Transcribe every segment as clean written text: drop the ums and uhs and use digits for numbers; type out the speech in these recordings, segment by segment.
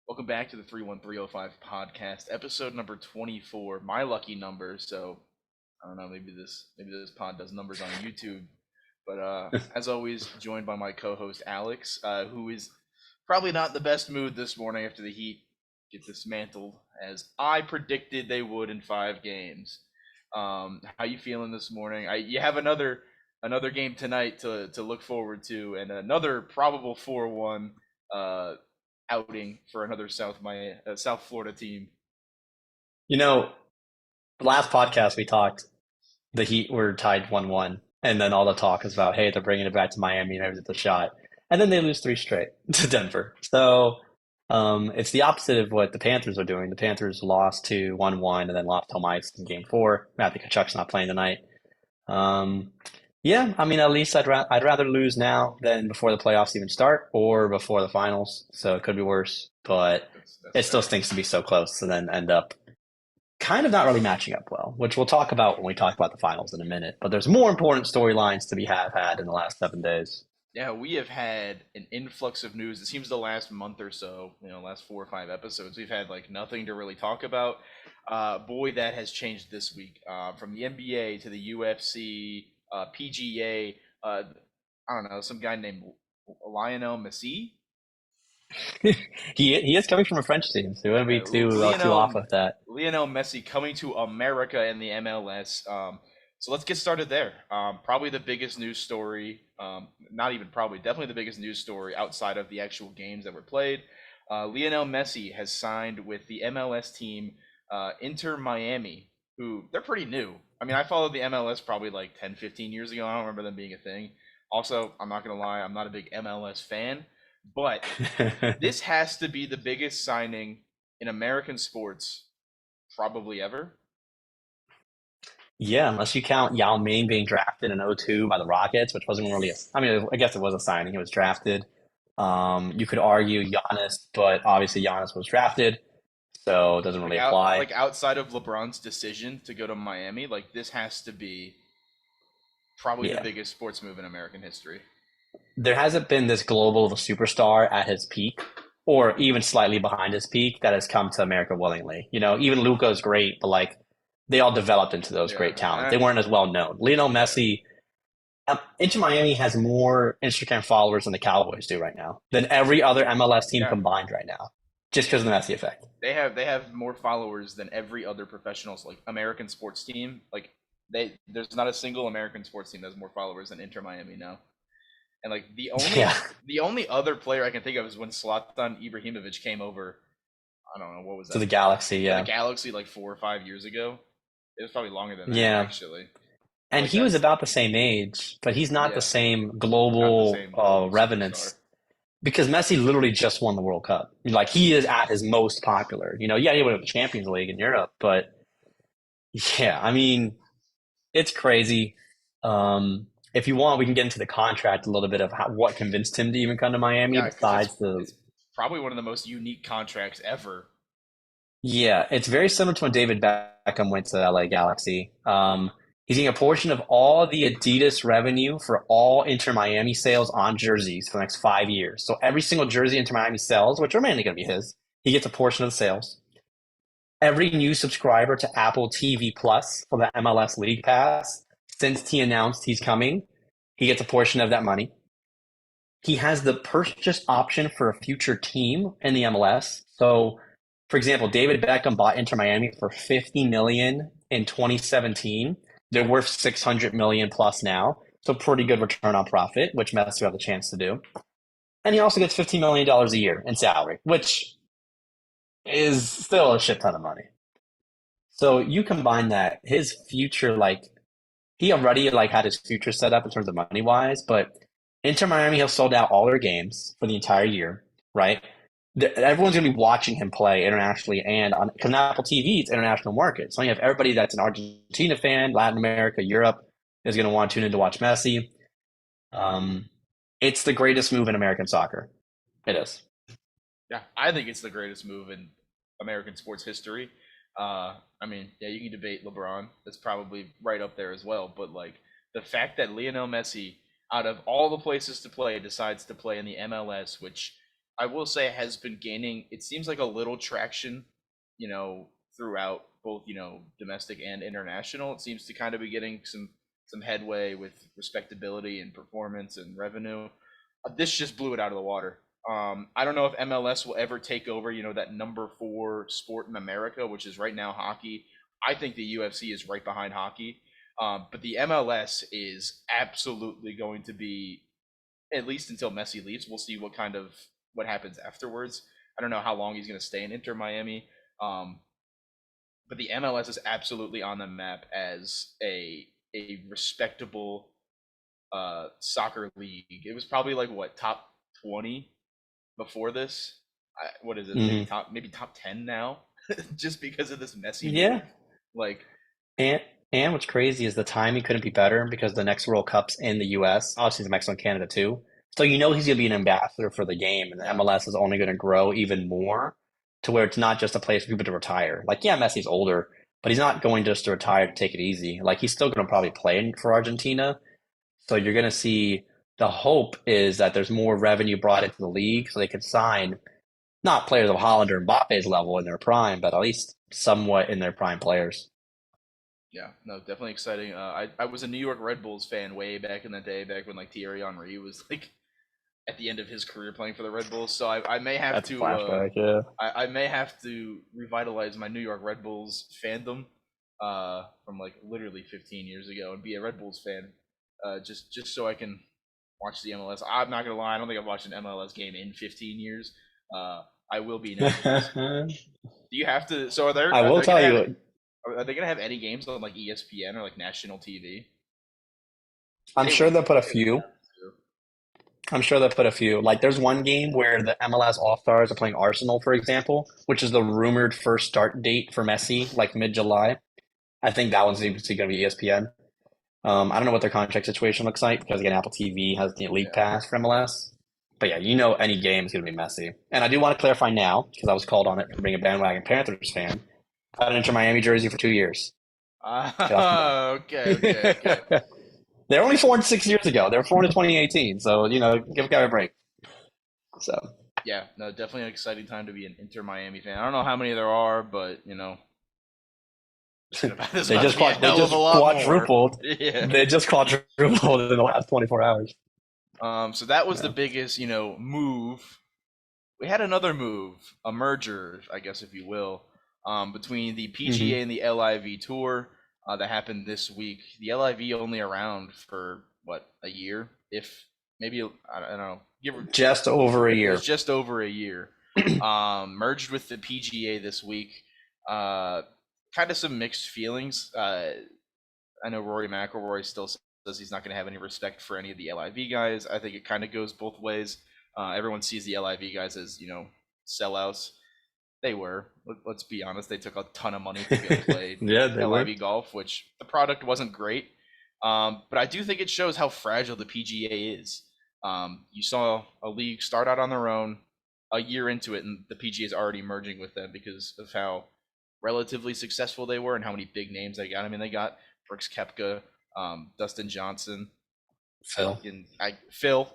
Welcome back to the 31305 podcast, episode number 24. My lucky number. So I don't know, maybe this pod does numbers on YouTube. But as always, joined by my co-host Alex, who is probably not in the best mood this morning after the Heat get dismantled, as I predicted they would in 5 games. How you feeling this morning? You have another game tonight to look forward to, and another probable 4-1 uh, outing for another South Florida team. You know, the last podcast we talked, the Heat were tied 1-1, and then all the talk is about, hey, they're bringing it back to Miami, maybe it's a shot. And then they lose three straight to Denver. So it's the opposite of what the Panthers are doing. The Panthers lost to 1-1 and then lost home ice in game four. Matthew Tkachuk's not playing tonight. Um, yeah, I mean, at least I'd rather lose now than before the playoffs even start or before the finals. So it could be worse, but That's it still fair. stinks to be so close and then end up kind of not really matching up well, which we'll talk about when we talk about the finals in a minute. But there's more important storylines to be had in the last 7 days. Yeah, we have had an influx of news. It seems the last month or so, last 4 or 5 episodes, we've had like nothing to really talk about. Boy, that has changed this week. From the NBA to the UFC, PGA. I don't know, some guy named Lionel Messi. He is coming from a French team, so we wouldn't be too off with that. Lionel Messi coming to America in the MLS. So let's get started there. Probably the biggest news story, not even probably, definitely the biggest news story outside of the actual games that were played. Lionel Messi has signed with the MLS team Inter Miami, who they're pretty new. I mean, I followed the MLS probably like 10, 15 years ago. I don't remember them being a thing. Also, I'm not going to lie, I'm not a big MLS fan, but this has to be the biggest signing in American sports probably ever. Yeah, unless you count Yao Ming being drafted in '02 by the Rockets, which wasn't really I mean, I guess it was a signing. He was drafted. You could argue Giannis, but obviously Giannis was drafted, so it doesn't really apply. Like outside of LeBron's decision to go to Miami, like this has to be probably the Yeah. biggest sports move in American history. There hasn't been this global superstar at his peak or even slightly behind his peak that has come to America willingly. You know, even Luca is great, but like they all developed into those Yeah, great talents. They weren't as well known. Lionel yeah, Messi, Inter Miami has more Instagram followers than the Cowboys do right now, than every other MLS team yeah. combined right now, just because of the Messi effect. They have more followers than every other professional like American sports team. Like there's not a single American sports team that has more followers than Inter Miami now. And like the Yeah, only the only other player I can think of is when Zlatan Ibrahimovic came over. I don't know what was to that the Galaxy. to the Yeah, Galaxy like 4 or 5 years ago. It was probably longer than that yeah. actually. But And like he was that's about the same age, but he's not the yeah, same not the global same global superstar. revenance because Messi literally just won the World Cup. Like he is at his most popular. You know, yeah, he won the Champions League in Europe, but yeah, I mean, it's crazy. If you want, we can get into the contract a little bit of what convinced him to even come to Miami. Yeah, because Besides the, it's probably one of the most unique contracts ever. yeah, it's very similar to when David Beckham went to LA Galaxy. He's getting a portion of all the Adidas revenue for all Inter Miami sales on jerseys for the next 5 years. So every single jersey Inter Miami sells, which are mainly going to be his, he gets a portion of the sales. Every new subscriber to Apple TV Plus for the MLS League Pass since he announced he's coming, he gets a portion of that money. He has the purchase option for a future team in the MLS. So, for example, David Beckham bought Inter Miami for 50 million in 2017. They're worth 600 million plus now. So pretty good return on profit, which Messi will have the chance to do. And he also gets $15 million a year in salary, which is still a shit ton of money. So you combine that, his future, like he already like had his future set up in terms of money wise, but Inter Miami has sold out all their games for the entire year, right? Everyone's going to be watching him play internationally and on because Apple TV it's international market. So you have everybody that's an Argentina fan, Latin America, Europe is going to want to tune in to watch Messi. Um, it's the greatest move in American soccer. It is. Yeah, I think it's the greatest move in American sports history. I mean, yeah, you can debate LeBron. That's probably right up there as well. But like the fact that Lionel Messi, out of all the places to play, decides to play in the MLS, which I will say has been gaining. It seems like a little traction, throughout both domestic and international. It seems to kind of be getting some headway with respectability and performance and revenue. This just blew it out of the water. I don't know if MLS will ever take over, that number 4 sport in America, which is right now hockey. I think the UFC is right behind hockey. But the MLS is absolutely going to be, at least until Messi leaves. We'll see what happens afterwards. I don't know how long he's going to stay in Inter Miami. But the MLS is absolutely on the map as a respectable soccer league. It was probably like top 20 before this. What is it? Maybe top 10 now, just because of this Messi move. Yeah. Like, and what's crazy is the timing couldn't be better because the next World Cup's in the US. Obviously, it's Mexico and Canada too. So he's going to be an ambassador for the game, and the MLS is only going to grow even more to where it's not just a place for people to retire. Like, yeah, Messi's older, but he's not going just to retire to take it easy. Like, he's still going to probably play for Argentina. So you're going to see the hope is that there's more revenue brought into the league so they can sign not players of Holland or Mbappe's level in their prime, but at least somewhat in their prime players. Yeah, no, definitely exciting. I was a New York Red Bulls fan way back in the day, back when like Thierry Henry was like at the end of his career playing for the Red Bulls. So I may have That's to flashback, yeah. I may have to revitalize my New York Red Bulls fandom from like literally 15 years ago and be a Red Bulls fan just so I can watch the MLS. I'm not gonna lie, I don't think I've watched an MLS game in 15 years. I will be now. Do you have to? So are there? I will tell you. Are they gonna have any games on like ESPN or like national TV? I'm sure they'll put a few. Like, there's one game where the MLS All-Stars are playing Arsenal, for example, which is the rumored first start date for Messi, like mid-July. I think that one's going to be ESPN. I don't know what their contract situation looks like because, again, Apple TV has the League Pass for MLS. But yeah, any game is going to be Messi. And I do want to clarify now, because I was called on it for being a bandwagon Panthers fan. I had an Inter Miami jersey for 2 years. Okay. They're only formed 6 years ago. They were formed in 2018. So, give a guy a break. So. Yeah, no, definitely an exciting time to be an Inter Miami fan. I don't know how many there are, but, they just quadrupled. Yeah. They just quadrupled in the last 24 hours. So that was the biggest, move. We had another move, a merger, I guess, if you will, between the PGA and the LIV Tour that happened this week. The LIV only around for a year, if maybe I don't know, just over a year. It was just over a year. Merged with the PGA this week. Kind of some mixed feelings. I know Rory McIlroy still says he's not going to have any respect for any of the LIV guys. I think it kind of goes both ways. Everyone sees the LIV guys as, sellouts. They were. Let's be honest. They took a ton of money to go play LIV golf, which the product wasn't great. But I do think it shows how fragile the PGA is. You saw a league start out on their own a year into it, and the PGA is already merging with them because of how relatively successful they were and how many big names they got. I mean, they got Brooks Koepka, Dustin Johnson, Phil.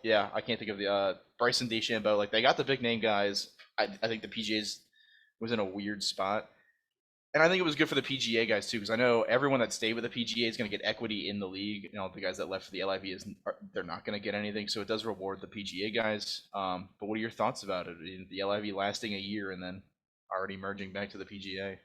Yeah, I can't think of the Bryson DeChambeau. Like, they got the big name guys. I think the PGA was in a weird spot, and I think it was good for the PGA guys too, because I know everyone that stayed with the PGA is going to get equity in the league. The guys that left for the LIV they're not going to get anything, so it does reward the PGA guys. But what are your thoughts about it? The LIV lasting a year and then already merging back to the PGA.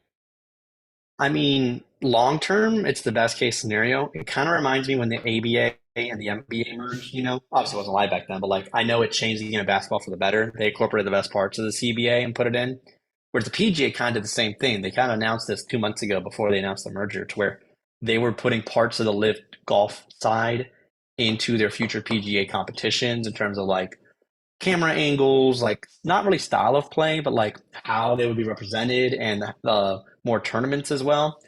I mean, long term, it's the best case scenario. It kind of reminds me when the ABA and the NBA merged, Obviously, it wasn't live back then, but I know it changed the game of basketball for the better. They incorporated the best parts of the CBA and put it in. Whereas the PGA kind of did the same thing. They kind of announced this 2 months ago before they announced the merger, to where they were putting parts of the live golf side into their future PGA competitions in terms of camera angles, not really style of play, but how they would be represented and more tournaments as well.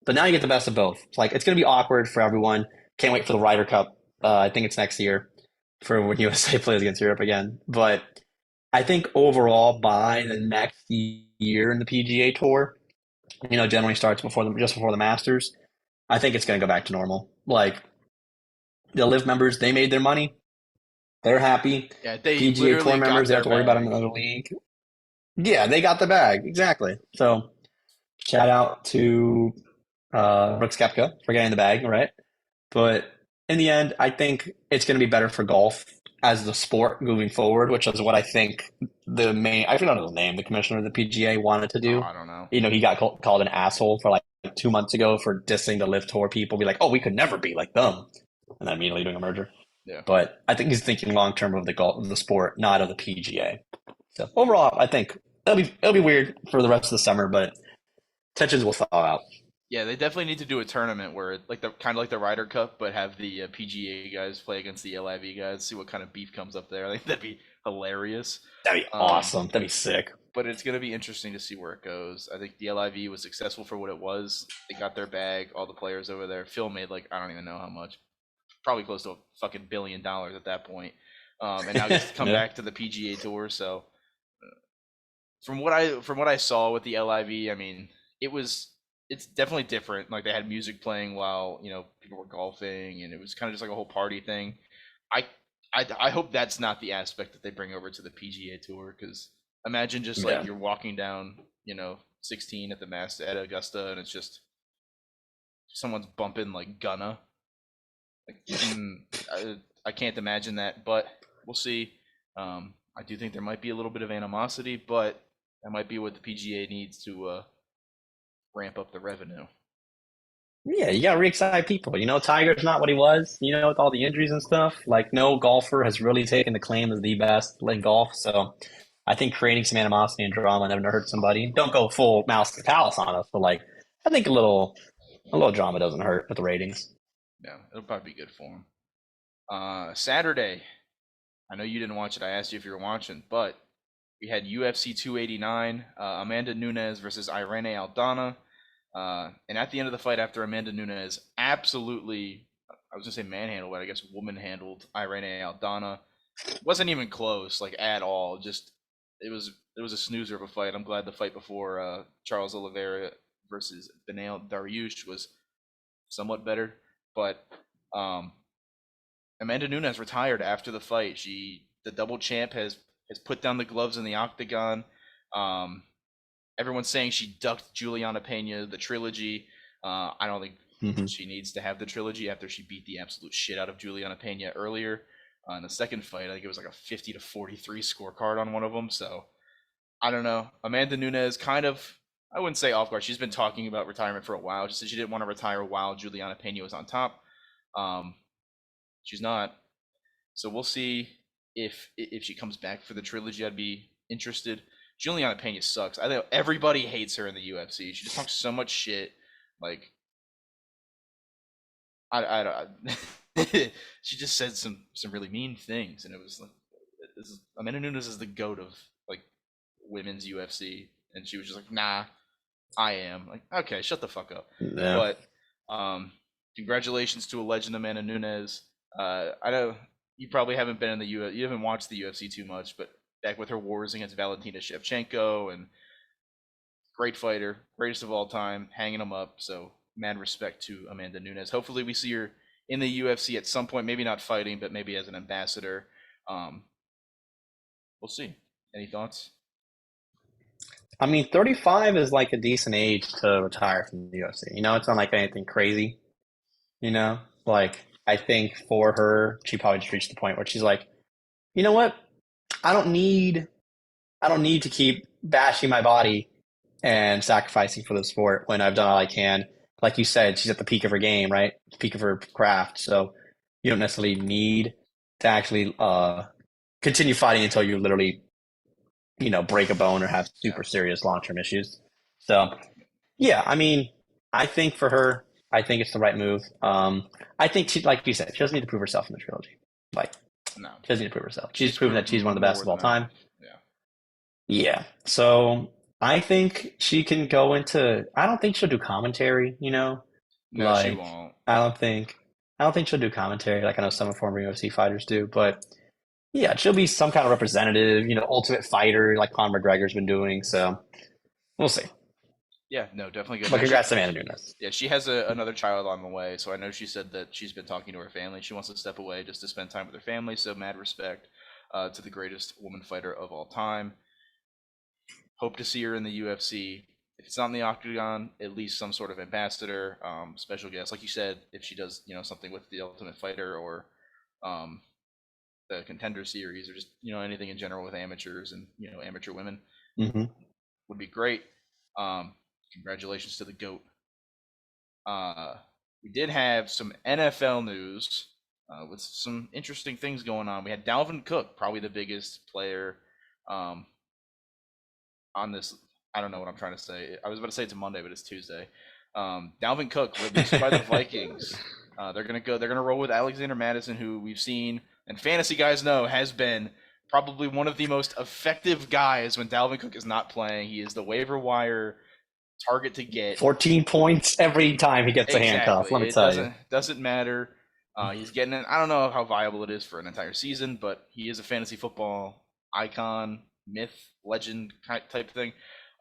But now you get the best of both. It's going to be awkward for everyone. Can't wait for the Ryder Cup. I think it's next year for when USA plays against Europe again. But I think overall, by the next year in the PGA Tour, generally starts just before the Masters, I think it's going to go back to normal. The LIV members, they made their money. They're happy. Yeah, they PGA Tour literally got members, they don't have their to worry about bag. another league. Yeah, they got the bag. Exactly. So shout out to Brooks Koepka for getting the bag, right? But in the end, I think it's going to be better for golf as the sport moving forward, which is what I think I forgot his name, the commissioner of the PGA wanted to Oh, do. I don't know. He got called an asshole for like 2 months ago for dissing the Live Tour people, be like, oh, we could never be like them. And then immediately doing a merger. Yeah. But I think he's thinking long term of the sport, not of the PGA. So overall, I think it'll be weird for the rest of the summer, but tensions will thaw out. Yeah, they definitely need to do a tournament where like the kind of like the Ryder Cup, but have the PGA guys play against the LIV guys. See what kind of beef comes up there. I think that'd be hilarious. That'd be awesome. That'd be sick. But it's gonna be interesting to see where it goes. I think the LIV was successful for what it was. They got their bag. All the players over there. Phil made like I don't even know how much, probably close to a fucking $1 billion at that point. And now he's come back to the PGA Tour. So from what I saw with the LIV, I mean, it's definitely different. Like they had music playing while people were golfing, and it was kind of just like a whole party thing. I I hope that's not the aspect that they bring over to the PGA Tour, because imagine just like you're walking down 16 at the Mass at Augusta, and it's just someone's bumping like Gunna. Like, I can't imagine that, but we'll see. I do think there might be a little bit of animosity, but that might be what the PGA needs to ramp up the revenue. Yeah, you gotta re-excite people. Tiger's not what he was, with all the injuries and stuff. Like, no golfer has really taken the claim as the best in golf. So I think creating some animosity and drama never hurt somebody. Don't go full Mouse to the Palace on us, but like, I think a little drama doesn't hurt with the ratings. Yeah, it'll probably be good for him. Saturday, I know you didn't watch it. I asked you if you were watching, but we had UFC 289, Amanda Nunes versus Irene Aldana. And at the end of the fight, after Amanda Nunes absolutely, I was going to say manhandled, but I guess woman-handled Irene Aldana. It wasn't even close, like, at all. Just, it was a snoozer of a fight. I'm glad the fight before Charles Oliveira versus Beneil Dariush was somewhat better. But Amanda Nunes retired after the fight. The double champ, has put down the gloves in the octagon. Everyone's saying she ducked Juliana Pena, the trilogy. I don't think she needs to have the trilogy after she beat the absolute shit out of Juliana Pena earlier. In the second fight, I think it was like a 50-43 scorecard on one of them. So I don't know. Amanda Nunes kind of, I wouldn't say off guard. She's been talking about retirement for a while. She said she didn't want to retire while Juliana Pena was on top. She's not. So we'll see if she comes back for the trilogy. I'd be interested. Juliana Pena sucks. I know everybody hates her in the UFC. She just talks so much shit. Like, I don't. She just said some really mean things, and it was like, Amanda Nunes is the goat of like women's UFC, and she was just like, nah, I am. Like, okay, shut the fuck up. Yeah. But congratulations to a legend, Amanda Nunes. I know you probably haven't been in the UFC. You haven't watched the UFC too much, but back with her wars against Valentina Shevchenko, and great fighter, greatest of all time, hanging them up. So mad respect to Amanda Nunes. Hopefully we see her in the UFC at some point, maybe not fighting, but maybe as an ambassador. We'll see. Any thoughts? I mean, 35 is like a decent age to retire from the UFC. It's not like anything crazy. Like, I think for her, she probably just reached the point where she's like, you know what? I don't need to keep bashing my body and sacrificing for the sport when I've done all I can. Like you said, she's at the peak of her game, right? The peak of her craft. So you don't necessarily need to actually continue fighting until you literally, break a bone or have super serious long-term issues. So, yeah, I mean, I think for her, I think it's the right move. I think she, like you said, she doesn't need to prove herself in the trilogy. Like, no, she doesn't need to prove herself. She's proven that she's one of the best of all time. Yeah. So I think she can go into. I don't think she'll do commentary. No, like, she won't. I don't think she'll do commentary like I know some former UFC fighters do. But yeah, she'll be some kind of representative. Ultimate fighter like Conor McGregor's been doing. So we'll see. Yeah, no, definitely good. But Now, congrats to Amanda Nunes. yeah, she has another child on the way, so I know she said that she's been talking to her family. She wants to step away just to spend time with her family. So mad respect to the greatest woman fighter of all time. Hope to see her in the UFC. If it's not in the octagon, at least some sort of ambassador, special guest, like you said. If she does, something with the Ultimate Fighter or um, the Contender Series, or just anything in general with amateurs and amateur women, would be great. Congratulations to the GOAT. We did have some NFL news with some interesting things going on. We had Dalvin Cook, probably the biggest player on this. I don't know what I'm trying to say. I was about to say it's a Monday, but it's Tuesday. Dalvin Cook released by the Vikings. They're gonna roll with Alexander Mattison, who we've seen and fantasy guys know has been probably one of the most effective guys when Dalvin Cook is not playing. He is the waiver wire target to get. 14 points every time he gets a handcuff. Let me tell you. Doesn't matter. He's getting it. I don't know how viable it is for an entire season, but he is a fantasy football icon, myth, legend type thing.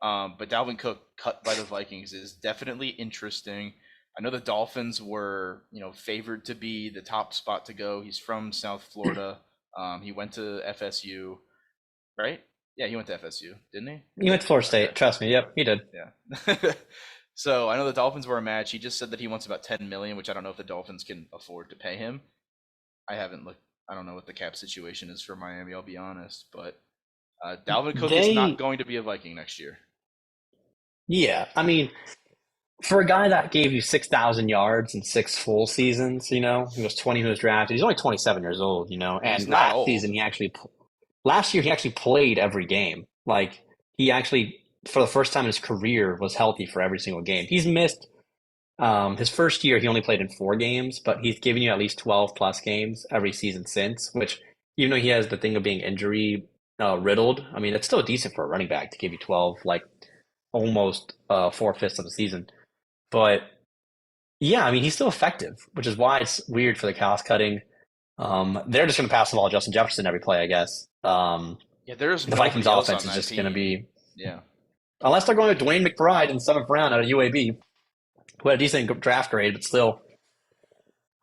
But Dalvin Cook cut by the Vikings is definitely interesting. I know the Dolphins were, favored to be the top spot to go. He's from South Florida. He went to FSU, right? Yeah, he went to FSU, didn't he? He went to Florida State. Okay. Trust me. Yep, he did. Yeah. So I know the Dolphins were a match. He just said that he wants about $10 million, which I don't know if the Dolphins can afford to pay him. I haven't looked. I don't know what the cap situation is for Miami. I'll be honest, but Dalvin Cook is not going to be a Viking next year. Yeah, I mean, for a guy that gave you 6,000 yards in 6 full seasons, he was 20 when he was drafted. He's only 27 years old, and last year he actually played every game. Like, he actually, for the first time in his career, was healthy for every single game. He's missed his first year, he only played in 4 games, but he's given you at least 12 plus games every season since, which, even though he has the thing of being injury riddled, I mean, it's still decent for a running back to give you 12, like almost 4/5 of the season. But yeah, I mean, he's still effective, which is why it's weird for the cost cutting. They're just going to pass the ball to Justin Jefferson every play, I guess. There's the Vikings offense is just going to be, unless they're going to Dwayne McBride in the 7th round out of UAB, who had a decent draft grade, but still,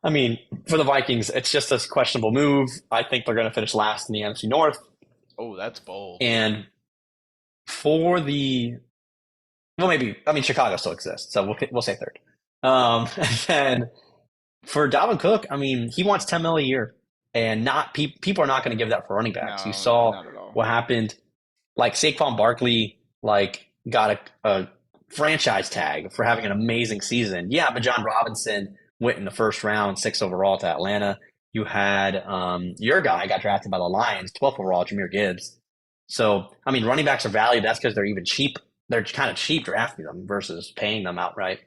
I mean, for the Vikings, it's just a questionable move. I think they're going to finish last in the NFC North. Oh, that's bold. And for Chicago still exists, so we'll say 3rd. And then for Dalvin Cook, I mean, he wants $10 million a year, and people are not going to give that for running backs. No, you saw not at all. What happened. Like Saquon Barkley, got a franchise tag for having an amazing season. Yeah, but John Robinson went in the 1st round, 6th overall to Atlanta. You had your guy got drafted by the Lions, 12th overall, Jahmyr Gibbs. So, I mean, running backs are valued. That's because they're even cheap. They're kind of cheap drafting them versus paying them outright.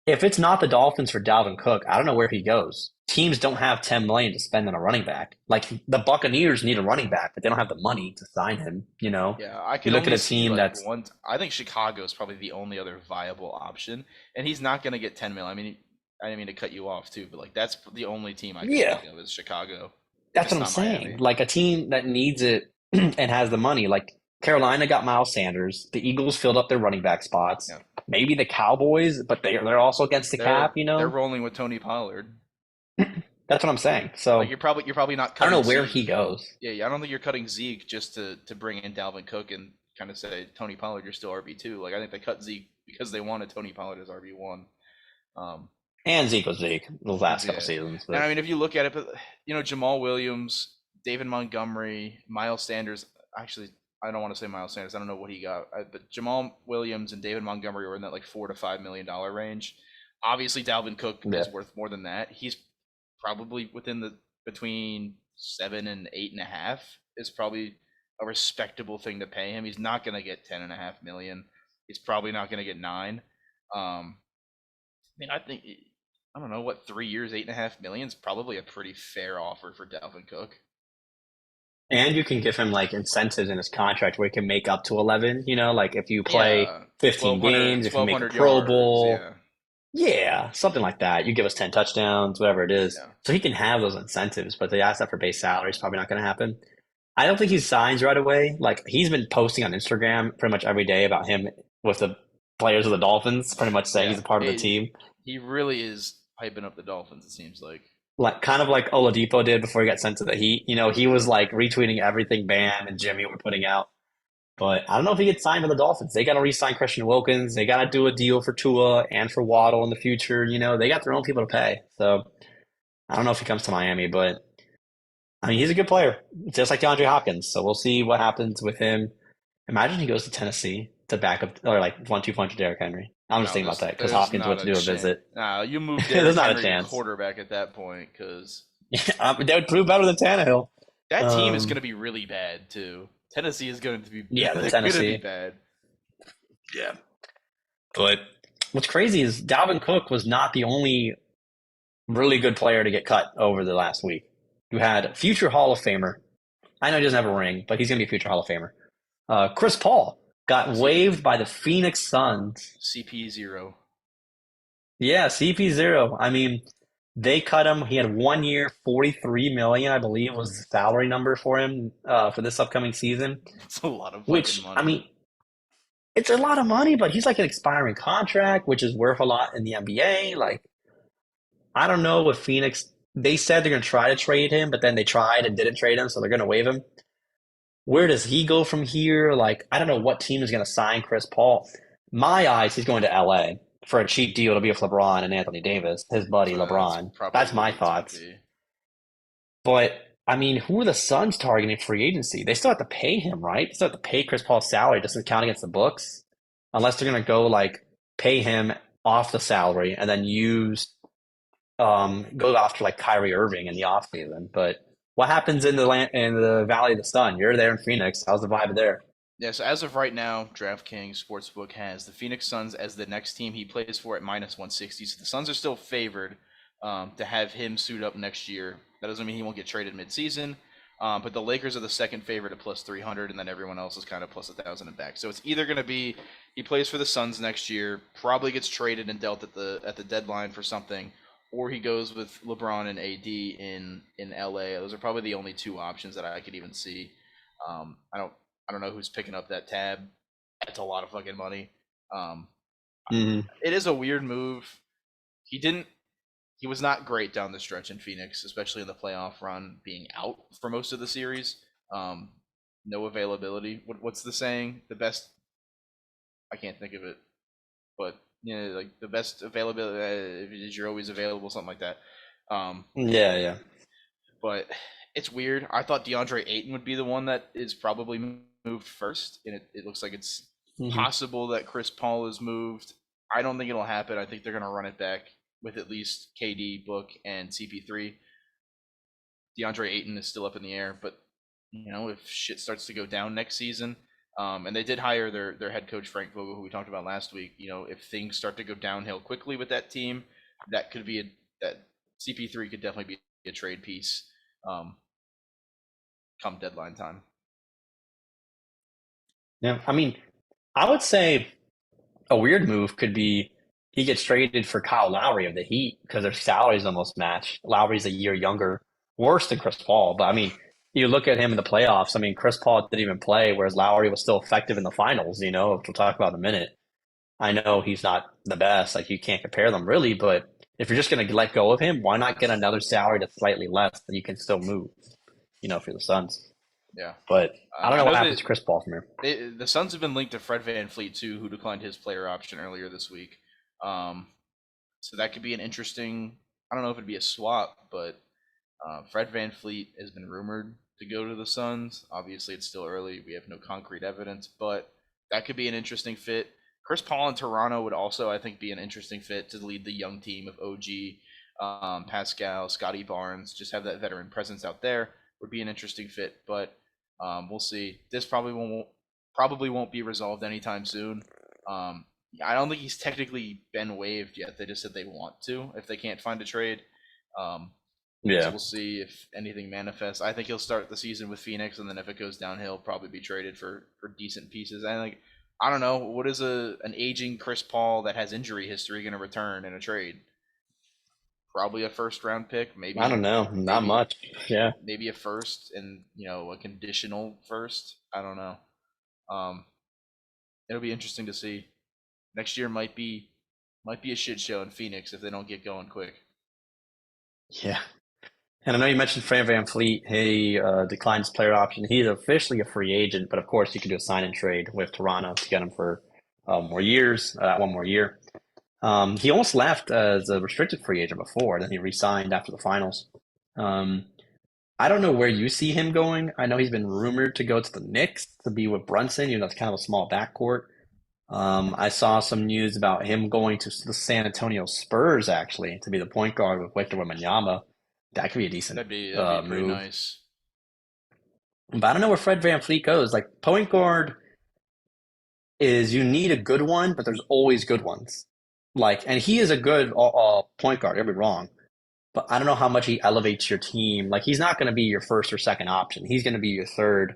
If it's not the Dolphins for Dalvin Cook, I don't know where he goes. Teams don't have $10 million to spend on a running back. Like the Buccaneers need a running back, but they don't have the money to sign him. Yeah, I can look at a team that's. I think Chicago is probably the only other viable option, and he's not going to get $10 million. I mean, I didn't mean to cut you off too, but that's the only team I can think of is Chicago. That's what I'm saying. Miami. Like a team that needs it and has the money. Like Carolina got Miles Sanders. The Eagles filled up their running back spots. Yeah. Maybe the Cowboys, but they're also against the cap. They're rolling with Tony Pollard. That's what I'm saying. So you're probably not. I don't know where he goes. Yeah, I don't think you're cutting Zeke just to bring in Dalvin Cook and kind of say Tony Pollard, you're still RB2. Like I think they cut Zeke because they wanted Tony Pollard as RB1. And Zeke was Zeke the last couple seasons. But. And I mean, if you look at it, but Jamal Williams, David Montgomery, Miles Sanders. Actually, I don't want to say Miles Sanders. I don't know what he got, but Jamal Williams and David Montgomery were in that $4 to $5 million range. Obviously, Dalvin Cook is worth more than that. He's probably between 7 and 8.5 is probably a respectable thing to pay him. He's not going to get $10.5 million. He's probably not going to get 9. I mean, I think I don't know what 3 years, $8.5 million is probably a pretty fair offer for Dalvin Cook. And you can give him incentives in his contract where he can make up to 11. Like if you play 15 games, if you make a Pro Bowl. Yeah, something like that. You give us 10 touchdowns, whatever it is. Yeah. So he can have those incentives, but they ask that for base salary. It's probably not going to happen. I don't think he signs right away. He's been posting on Instagram pretty much every day about him with the players of the Dolphins, pretty much saying Yeah, he's a part of the team. he really is hyping up the Dolphins. It seems like. Like kind of like Oladipo did before he got sent to the Heat. He was like retweeting everything Bam and Jimmy were putting out. But I don't know if he gets signed to the Dolphins. They got to re-sign Christian Wilkins. They got to do a deal for Tua and for Waddle in the future. They got their own people to pay. So I don't know if he comes to Miami, but I mean, he's a good player, just like DeAndre Hopkins. So we'll see what happens with him. Imagine he goes to Tennessee to back up or like 1-2 punch Derrick Henry. I'm just No, thinking about that because there's Hopkins not went to a do a chance. visit. No, you move There's Derrick not a Henry to chance. quarterback at that point because They would prove better than Tannehill. that team is going to be really bad too. Tennessee is going to be Yeah, the going to Tennessee. be bad. Yeah. But what's crazy is Dalvin Cook was not the only really good player to get cut over the last week. You had future Hall of Famer. I know he doesn't have a ring, but he's going to be a future Hall of Famer. Chris Paul got waived by the Phoenix Suns. CP0. Yeah, CP0. I mean, they cut him. He had 1 year, 43 million, I believe, was the salary number for him for this upcoming season. It's a lot of Which, fucking I money. mean, it's a lot of money, but he's like an expiring contract, which is worth a lot in the NBA. Like, I don't know if Phoenix, they said they're going to try to trade him, but then they tried and didn't trade him, so they're going to waive him. Where does he go from here? Like, I don't know what team is going to sign Chris Paul. My eyes, he's going to LA for a cheap deal to be with LeBron and Anthony Davis, his buddy LeBron. That's my thoughts. But I mean, who are the Suns targeting free agency? They still have to pay him, right? They still have to pay Chris Paul's salary. It doesn't count against the books unless they're going to go like pay him off the salary and then use go after like Kyrie Irving in the offseason. But what happens in the Valley of the Sun? You're there in Phoenix. How's the vibe there? Yeah, so as of right now, DraftKings Sportsbook has the Phoenix Suns as the next team he plays for at minus 160. So the Suns are still favored to have him suit up next year. That doesn't mean he won't get traded midseason. But the Lakers are the second favorite at plus 300, and then everyone else is kind of plus 1,000 and back. So it's either going to be he plays for the Suns next year, probably gets traded and dealt at the deadline for something, or he goes with LeBron and AD in LA. Those are probably the only two options that I could even see. I don't know who's picking up that tab. That's a lot of fucking money. It is a weird move. He was not great down the stretch in Phoenix, especially in the playoff run, being out for most of the series. No availability. What's the saying? The best. I can't think of it, but like the best availability is you're always available, something like that. Yeah. But it's weird. I thought DeAndre Ayton would be the one that is probably moved first, and it looks like it's possible that Chris Paul is moved. I don't think it'll happen. I think they're going to run it back with at least KD, Book, and CP3. DeAndre Ayton is still up in the air, but if shit starts to go down next season, and they did hire their head coach Frank Vogel, who we talked about last week. If things start to go downhill quickly with that team, that could be that CP3 could definitely be a trade piece come deadline time. Yeah, I mean, I would say a weird move could be he gets traded for Kyle Lowry of the Heat because their salaries almost match. Lowry's a year younger, worse than Chris Paul. But I mean, you look at him in the playoffs. I mean, Chris Paul didn't even play, whereas Lowry was still effective in the finals. Which we'll talk about in a minute. I know he's not the best; like you can't compare them really. But if you're just going to let go of him, why not get another salary that's slightly less that you can still move? For the Suns. Yeah, but I don't know what happens to Chris Paul from here. The Suns have been linked to Fred VanVleet too, who declined his player option earlier this week. So that could be an interesting. I don't know if it'd be a swap, but Fred VanVleet has been rumored to go to the Suns. Obviously, it's still early. We have no concrete evidence, but that could be an interesting fit. Chris Paul in Toronto would also, I think, be an interesting fit to lead the young team of OG, Pascal, Scotty Barnes. Just have that veteran presence out there would be an interesting fit, but we'll see. This probably won't be resolved anytime soon. I don't think he's technically been waived yet. They just said they want to if they can't find a trade. So we'll see if anything manifests. I think he'll start the season with Phoenix, and then if it goes downhill, probably be traded for decent pieces. I don't know, what is an aging Chris Paul that has injury history going to return in a trade? Probably a first round pick, maybe. I don't know, not much. Yeah, maybe a first and a conditional first. I don't know. It'll be interesting to see. next year might be a shit show in Phoenix if they don't get going quick. Yeah. And I know you mentioned Fran Van Fleet. He declined his player option. He's officially a free agent, but of course, you could do a sign and trade with Toronto to get him for more years, 1 more year. He almost left as a restricted free agent before, then he re-signed after the finals. Um, I don't know where you see him going. I know he's been rumored to go to the Knicks to be with Brunson. It's kind of a small backcourt. I saw some news about him going to the San Antonio Spurs actually to be the point guard with Victor Wembanyama. That could be a decent That'd be pretty move. nice. But I don't know where Fred Van Fleet goes. Like point guard is you need a good one, but there's always good ones. Like, and he is a good point guard. Don't get me wrong, but I don't know how much he elevates your team. Like, he's not going to be your first or second option. He's going to be your third.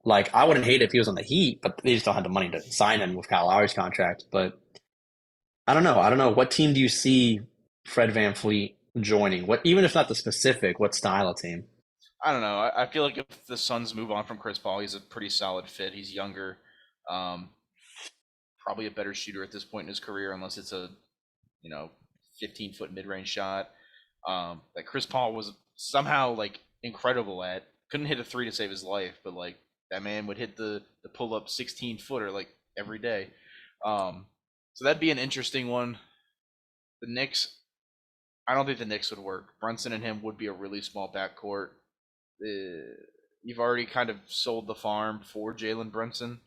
Like, I wouldn't hate it if he was on the Heat, but they just don't have the money to sign him with Kyle Lowry's contract. But I don't know. I don't know. What team do you see Fred Van Fleet joining? What, even if not the specific, what style of team? I don't know. I feel like if the Suns move on from Chris Paul, he's a pretty solid fit. He's younger, um, probably a better shooter at this point in his career, unless it's a 15-foot mid-range shot. That Chris Paul was somehow like incredible at. Couldn't hit a three to save his life, but like that man would hit the pull up 16-footer like every day. So that'd be an interesting one. The Knicks, I don't think the Knicks would work. Brunson and him would be a really small backcourt. You've already kind of sold the farm for Jalen Brunson.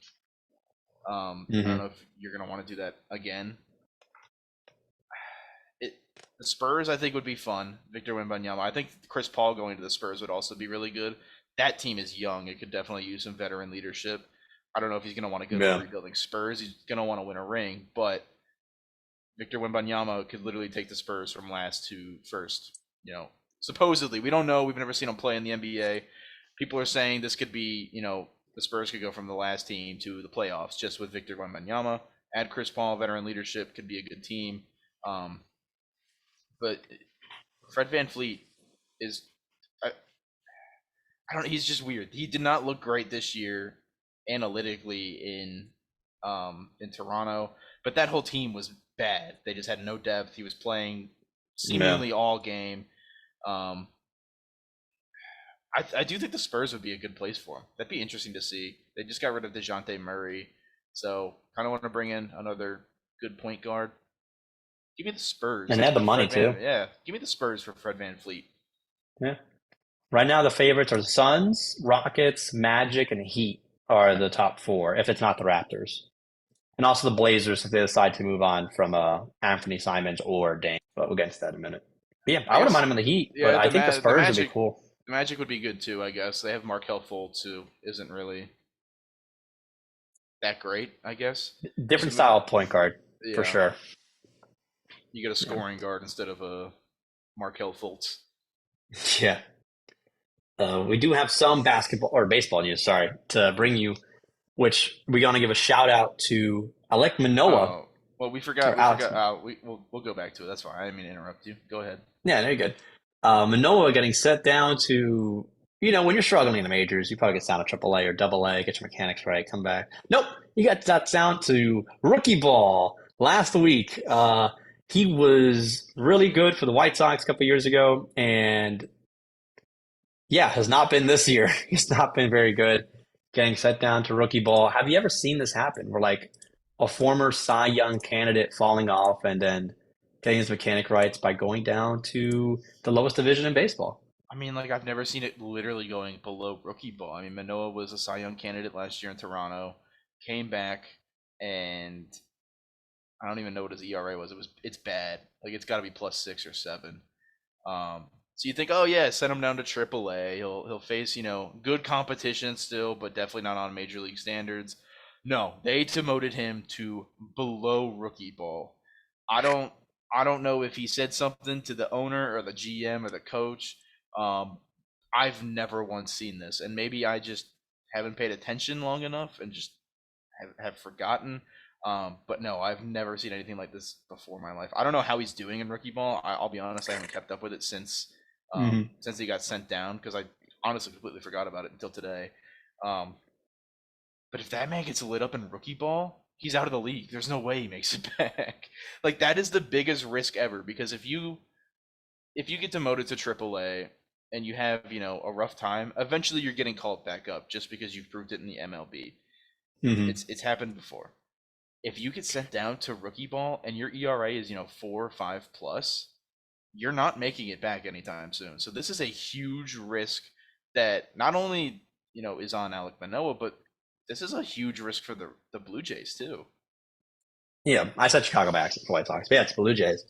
I don't Hmm. know if you're gonna want to do that again. The Spurs, I think, would be fun. Victor Wembanyama. I think Chris Paul going to the Spurs would also be really good. That team is young. It could definitely use some veteran leadership. I don't know if he's going to want to go to a Yeah. rebuilding Spurs. He's going to want to win a ring, but Victor Wembanyama could literally take the Spurs from last to first. Supposedly, we don't know. We've never seen him play in the NBA. People are saying this could be, the Spurs could go from the last team to the playoffs just with Victor Wembanyama. Add Chris Paul, veteran leadership, could be a good team. Um, but Fred Van Fleet is I don't know, he's just weird. He did not look great this year analytically in Toronto, but that whole team was bad. They just had no depth. He was playing Yeah. seemingly all game. Um, I do think the Spurs would be a good place for him. That'd be interesting to see. They just got rid of DeJounte Murray, so kind of want to bring in another good point guard. Give me the Spurs And they had the for money Fred too. Van. Yeah, give me the Spurs for Fred Van Fleet. Yeah. Right now, the favorites are the Suns, Rockets, Magic, and Heat are the top four, if it's not the Raptors. And also the Blazers if they decide to move on from Anthony Simons or Dame. But we'll get into that in a minute. But yeah, I I wouldn't mind guess him in the Heat, but yeah, I think the The Spurs would be Magic cool. the Magic would be good too. I guess they have Markel Fultz, who isn't really that great. I guess Different so. style of point guard, for Yeah, sure. you get a Yeah. scoring guard instead of a Markel Fultz. Yeah. We do have some basketball or baseball news, sorry, to bring you, which we're going to give a shout out to Alec Manoa Oh well, we forgot. or We Alex. forgot. We'll go back to it. That's fine. I didn't mean to interrupt you. Go ahead. Yeah, very good. Manoa getting set down to, when you're struggling in the majors, you probably get down to Triple A or Double A, get your mechanics right, come back. Nope, you got that down to rookie ball last week. He was really good for the White Sox a couple years ago, and yeah, has not been this year. He's not been very good. Getting set down to rookie ball. Have you ever seen this happen? Where like a former Cy Young candidate falling off and then getting his mechanic rights by going down to the lowest division in baseball. I mean, like I've never seen it literally going below rookie ball. I mean, Manoa was a Cy Young candidate last year in Toronto, came back, and I don't even know what his ERA was. It's bad. Like it's got to be +6 or +7. So you think, oh yeah, send him down to Triple A. He'll face good competition still, but definitely not on major league standards. No, they demoted him to below rookie ball. I don't I don't know if he said something to the owner or the GM or the coach. Um, I've never once seen this, and maybe I just haven't paid attention long enough and just have forgotten. But no, I've never seen anything like this before in my life. I don't know how he's doing in rookie ball. I'll be honest, I haven't kept up with it Hmm. since he got sent down because I honestly completely forgot about it until today. Um, but if that man gets lit up in rookie ball, he's out of the league. There's no way he makes it back. Like that is the biggest risk ever because if you get demoted to AAA and you have, a rough time, eventually you're getting called back up just because you've proved it in the MLB. Hmm. It's happened before. If you get sent down to rookie ball and your ERA is, 4 or 5 plus, you're not making it back anytime soon. So this is a huge risk that not only, is on Alek Manoah, but this is a huge risk for the Blue Jays too. Yeah, I said Chicago by accident for White Sox. But yeah, it's Blue Jays.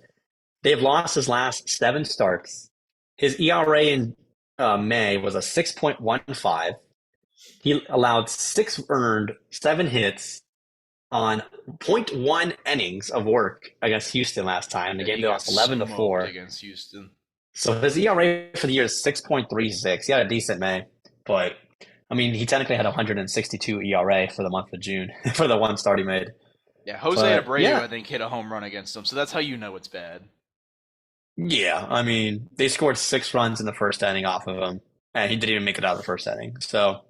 They've lost his last 7 starts. His ERA in May was a 6.15. He allowed 6 earned, 7 hits on point 0.1 innings of work against Houston last time. The Yeah, game he they got lost 11 to smoked 4. against Houston. So his ERA for the year is 6.36. He had a decent May, but I mean, he technically had 162 ERA for the month of June for the 1 start he made. Yeah, Jose But Abreu, yeah, I think, hit a home run against him. So that's how you know it's bad. yeah. I mean, they scored 6 runs in the first inning off of him, and he didn't even make it out of the first inning. So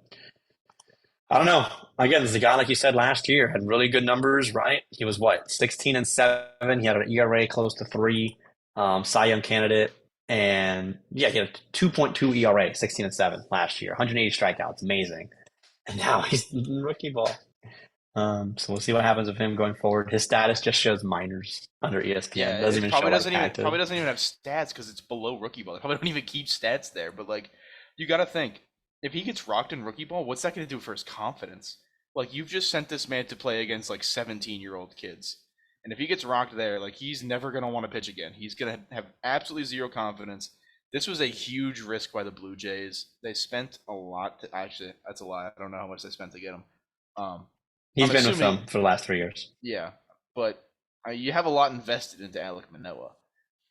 I don't know. Again, this is a guy like you said last year had really good numbers, right? He was what 16-7. He had an ERA close to 3, Cy Young candidate, and yeah, he had a 2.2 ERA, 16-7 last year, 180 strikeouts, amazing. And now he's in rookie ball. So we'll see what happens with him going forward. His status just shows minors under ESPN. Yeah, Doesn't it even show probably like doesn't even active. probably doesn't even have stats because it's below rookie ball. They probably don't even keep stats there. But like, you got to think if he gets rocked in rookie ball, what's that going to do for his confidence? Like, you've just sent this man to play against like 17-year-old kids, and if he gets rocked there, like he's never going to want to pitch again. He's going to have absolutely zero confidence. This was a huge risk by the Blue Jays. They spent a lot to actually. That's a lie. I don't know how much they spent to get him. Um, He's I'm been with assuming them for the last 3 years. yeah, but you have a lot invested into Alek Manoah.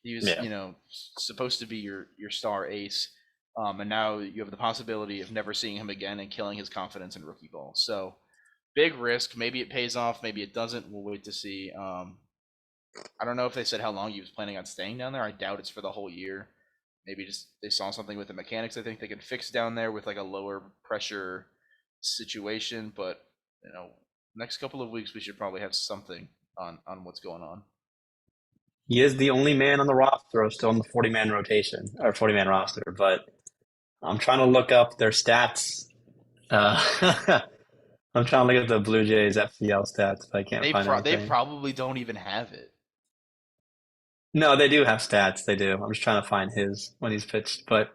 He was, Yeah. supposed to be your star ace, and now you have the possibility of never seeing him again and killing his confidence in rookie ball. So big risk. Maybe it pays off. Maybe it doesn't. We'll wait to see. I don't know if they said how long he was planning on staying down there. I doubt it's for the whole year. Maybe just they saw something with the mechanics. I think they could fix down there with like a lower pressure situation, but next couple of weeks we should probably have something on what's going on. He is the only man on the roster still in the 40-man rotation or 40-man roster, but I'm trying to look up their stats. Uh, I'm trying to look at the Blue Jays FCL stats, but I can't find They anything. probably don't even have it. No, they do have stats. They do. I'm just trying to find his when he's pitched. But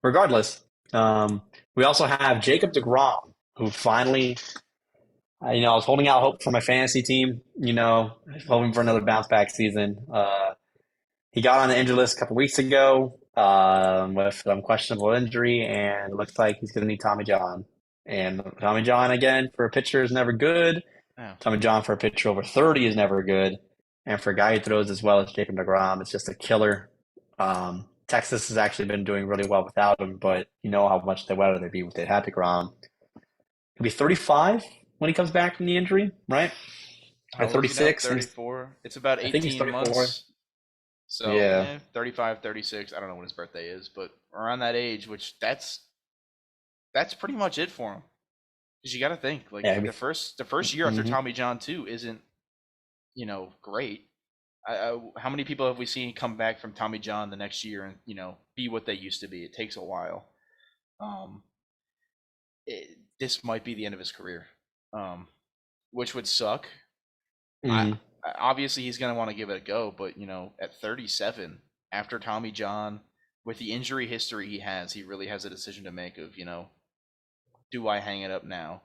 regardless, we also have Jacob deGrom, who finally, I was holding out hope for my fantasy team. Hoping for another bounce back season. He got on the injury list a couple weeks ago with some questionable injury, and it looks like he's going to need Tommy John. And Tommy John again for a pitcher is never good. Yeah. Tommy John for a pitcher over 30 is never good. And for a guy who throws as well as Jacob deGrom, it's just a killer. Texas has actually been doing really well without him, but you know how much the weather they'd be if they had deGrom. He'll be 35 when he comes back from the injury, right? How Or old is he now? 36. 34. It's about I think he's 18 34. months. So, Yeah. 35, 36. I don't know when his birthday is, but around that age, which that's pretty much it for him. Because you got to think, like Yeah. the first year after Mhm. Tommy John too isn't, great. How many people have we seen come back from Tommy John the next year and be what they used to be? It takes a while. Um, this might be the end of his career, which would suck. Mhm. Obviously he's going to want to give it a go, but at 37, after Tommy John, with the injury history he has, he really has a decision to make of do I hang it up now?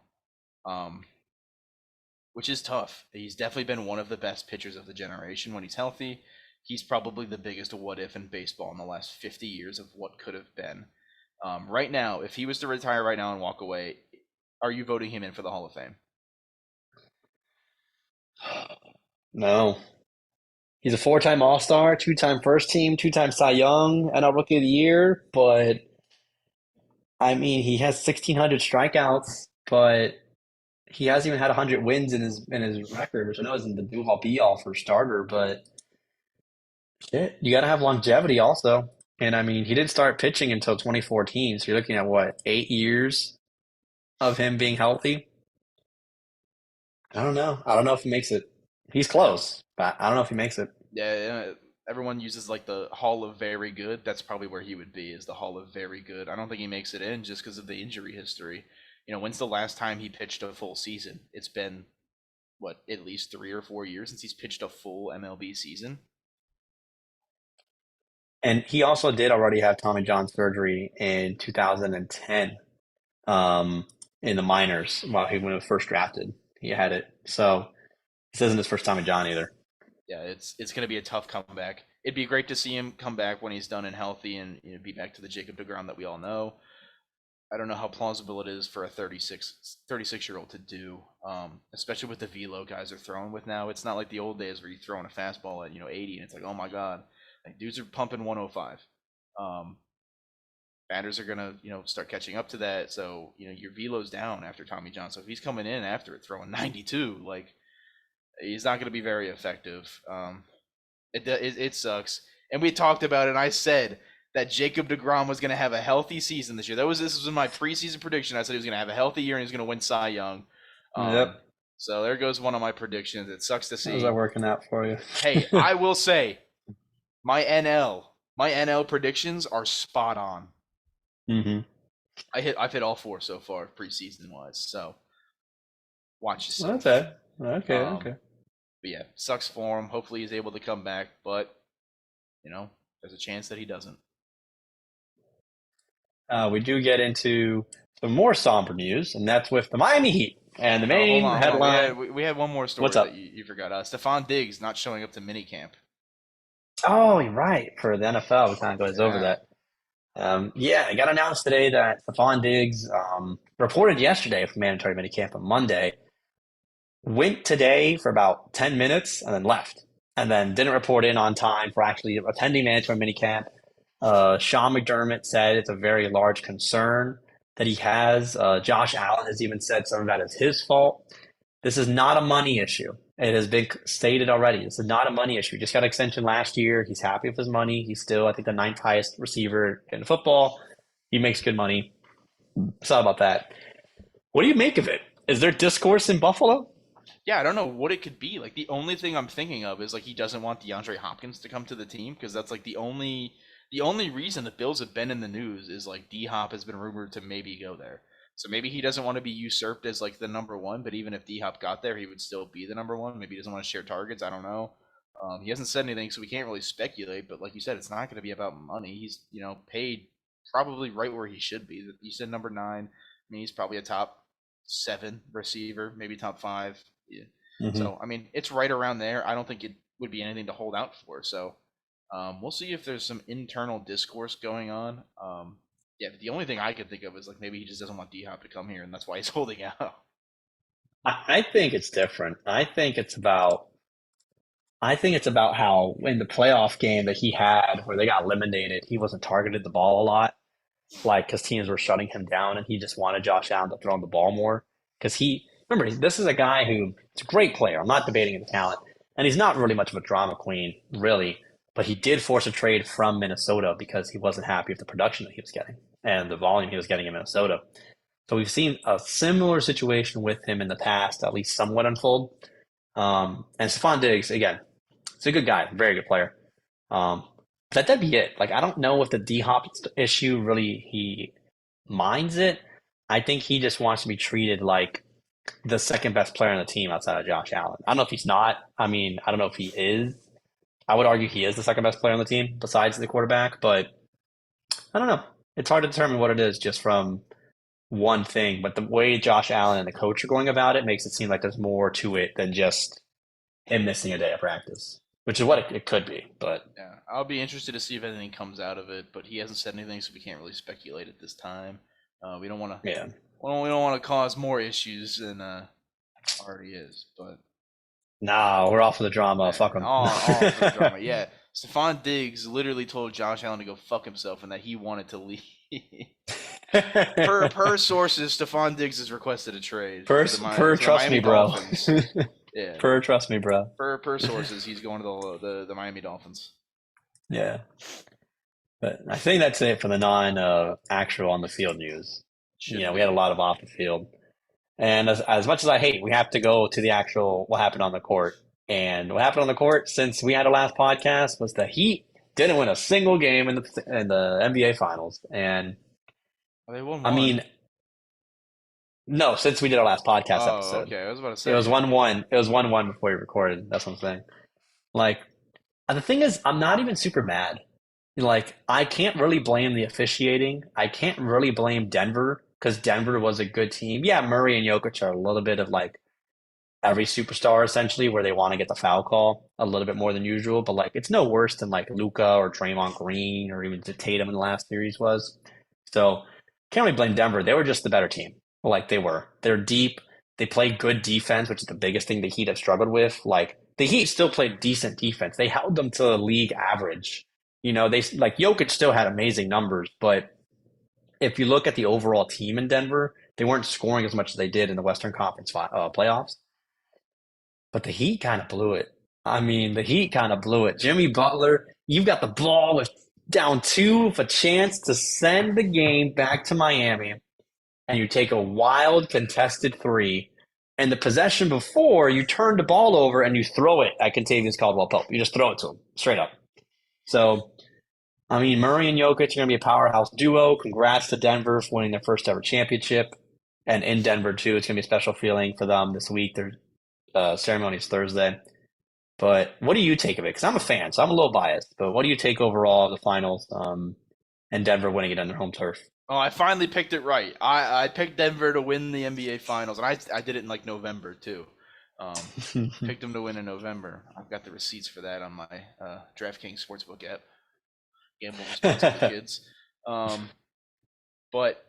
Which is tough. He's definitely been one of the best pitchers of the generation when he's healthy. He's probably the biggest what if in baseball in the last 50 years of what could have been. Right now, if he was to retire right now and walk away, are you voting him in for the Hall of Fame? No. He's a 4-time All-Star, 2-time first team, 2-time Cy Young, NL Rookie of the Year, but I mean, he has 1,600 strikeouts, but he hasn't even had 100 wins in his record, which I know isn't the do-all be-all for a starter, but shit, you got to have longevity also. And I mean, he didn't start pitching until 2014, so you're looking at what, 8 years of him being healthy? I don't know. I don't know if he makes it. He's close, but I don't know if he makes it. Yeah, everyone uses like the Hall of Very Good. That's probably where he would be, is the Hall of Very Good. I don't think he makes it in just because of the injury history. When's the last time he pitched a full season? It's been what, at least 3 or 4 years since he's pitched a full MLB season. And he also did already have Tommy John surgery in 2010, in the minors when he was first drafted. He had it. So this isn't his first Tommy John either. Yeah, it's going to be a tough comeback. It'd be great to see him come back when he's done and healthy and be back to the Jacob deGrom that we all know. I don't know how plausible it is for a 36-year-old to do, especially with the velo guys are throwing with now. It's not like the old days where you throw in a fastball at 80 and it's like, oh my god, like dudes are pumping 105. Batters are gonna start catching up to that, so your velo's down after Tommy John. So if he's coming in after it throwing 92, like he's not gonna be very effective. It sucks, and we talked about it. And I said that Jacob deGrom was going to have a healthy season this year. This was my preseason prediction. I said he was going to have a healthy year and he was going to win Cy Young. Yep. So there goes one of my predictions. It sucks to see. How's that working out for you? Hey, I will say my NL predictions are spot on. Mm-hmm. I've hit all four so far preseason wise. So watch yourself. Okay. But yeah, sucks for him. Hopefully he's able to come back, but there's a chance that he doesn't. We do get into some more somber news, and that's with the Miami Heat. And the main headline. We had one more story What's up? that you forgot. Stephon Diggs not showing up to minicamp. Oh, you're right. For the NFL, we kind of goes over that. It got announced today that Stephon Diggs, reported yesterday for mandatory minicamp on Monday, went today for about 10 minutes and then left, and then didn't report in on time for actually attending mandatory minicamp. Sean McDermott said it's a very large concern that he has. Josh Allen has even said some of that is his fault. This is not a money issue. It has been stated already. This is not a money issue. He just got an extension last year. He's happy with his money. He's still, I think, the 9th highest receiver in football. He makes good money. It's all about that. What do you make of it? Is there discourse in Buffalo? Yeah, I don't know what it could be. Like the only thing I'm thinking of is like he doesn't want DeAndre Hopkins to come to the team because that's like the only reason the Bills have been in the news is like D-Hop has been rumored to maybe go there. So maybe he doesn't want to be usurped as like the number one, but even if D-Hop got there, he would still be the number one. Maybe he doesn't want to share targets. I don't know. He hasn't said anything, so we can't really speculate. But like you said, it's not going to be about money. He's paid probably right where he should be. You said number 9. I mean, he's probably a top 7 receiver, maybe top 5. Yeah. Mm-hmm. So I mean, it's right around there. I don't think it would be anything to hold out for. So we'll see if there's some internal discourse going on. Yeah, the only thing I could think of is like maybe he just doesn't want D-Hop to come here, and that's why he's holding out. I think it's different. I think it's about how in the playoff game that he had where they got eliminated, he wasn't targeted the ball a lot, like because teams were shutting him down, and he just wanted Josh Allen to throw him the ball more. Because remember, this is a guy who's a great player. I'm not debating his talent, and he's not really much of a drama queen, really. But he did force a trade from Minnesota because he wasn't happy with the production that he was getting and the volume he was getting in Minnesota. So we've seen a similar situation with him in the past, at least somewhat unfold. And Stephon Diggs, again, he's a good guy, very good player. That'd be it. Like, I don't know if the D-Hop issue really, he minds it. I think he just wants to be treated like the second best player on the team outside of Josh Allen. I don't know if he's not. I mean, I don't know if he is. I would argue he is the second best player on the team besides the quarterback, but I don't know. It's hard to determine what it is just from one thing. But the way Josh Allen and the coach are going about it makes it seem like there's more to it than just him missing a day of practice, which is what it could be. But yeah, I'll be interested to see if anything comes out of it. But he hasn't said anything, so we can't really speculate at this time. We don't want to. yeah, we don't want to cause more issues than already is. But no, we're off of the drama. yeah, Fuck him. All for the drama. Yeah, Stephon Diggs literally told Josh Allen to go fuck himself and that he wanted to leave. per sources, Stephon Diggs has requested a trade. Trust me, bro. Yeah. Trust me, bro. Per sources, he's going to the Miami Dolphins. Yeah. But I think that's it for the non actual on the field news. We had a lot of off the field. And as much as I hate, we have to go to the actual what happened on the court. And what happened on the court since we had a last podcast was the Heat didn't win a single game in the NBA Finals. And They won I one. mean, no, since we did our last podcast Oh, episode, okay. I was about to it was say. 1-1. It was 1-1 before we recorded. That's what I'm saying. Like, the thing is, I'm not even super mad. Like, I can't really blame the officiating. I can't really blame Denver because Denver was a good team. Yeah, Murray and Jokic are a little bit of like every superstar essentially, where they want to get the foul call a little bit more than usual. But like, it's no worse than like Luka or Draymond Green or even Tatum in the last series was. So can't really blame Denver. They were just the better team. Like they were. They're deep. They play good defense, which is the biggest thing the Heat have struggled with. Like the Heat still played decent defense. They held them to the league average. They like Jokic still had amazing numbers, but if you look at the overall team in Denver, they weren't scoring as much as they did in the Western Conference playoffs. But the Heat kind of blew it. I mean, the Heat kind of blew it. Jimmy Butler, you've got the ball with down two with a chance to send the game back to Miami, and you take a wild contested three. And the possession before, you turn the ball over and you throw it at Contavious Caldwell-Pope. You just throw it to him straight up. So, I mean, Murray and Jokic are going to be a powerhouse duo. Congrats to Denver for winning their first ever championship. And in Denver, too, it's going to be a special feeling for them this week. Their ceremony is Thursday. But what do you take of it? Because I'm a fan, so I'm a little biased. But what do you take overall of the finals and Denver winning it on their home turf? Oh, I finally picked it right. I picked Denver to win the NBA Finals, and I did it in like November too. Picked them to win in November. I've got the receipts for that on my DraftKings Sportsbook app. Gamble responsibly, kids. But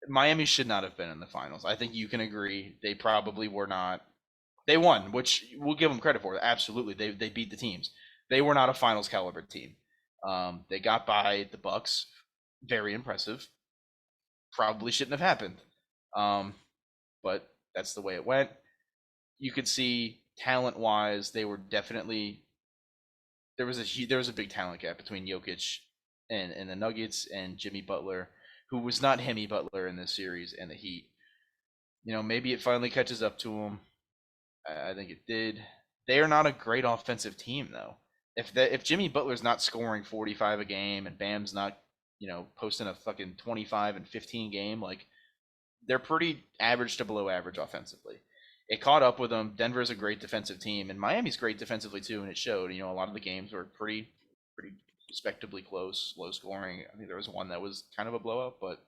Miami should not have been in the finals. I think you can agree they probably were not. They won, which we'll give them credit for. Absolutely, they beat the teams. They were not a finals caliber team. They got by the Bucks. Very impressive. Probably shouldn't have happened, but that's the way it went. You could see talent-wise, they were definitely there was a big talent gap between Jokic and the Nuggets and Jimmy Butler, who was not Hemi Butler in this series, and the Heat. Maybe it finally catches up to him. I think it did. They are not a great offensive team, though. If Jimmy Butler's not scoring 45 a game and Bam's not, posting a fucking 25 and 15 game, like they're pretty average to below average offensively. It caught up with them. Denver's a great defensive team, and Miami's great defensively too, and it showed. A lot of the games were pretty respectably close, low scoring. I think there was one that was kind of a blowout, but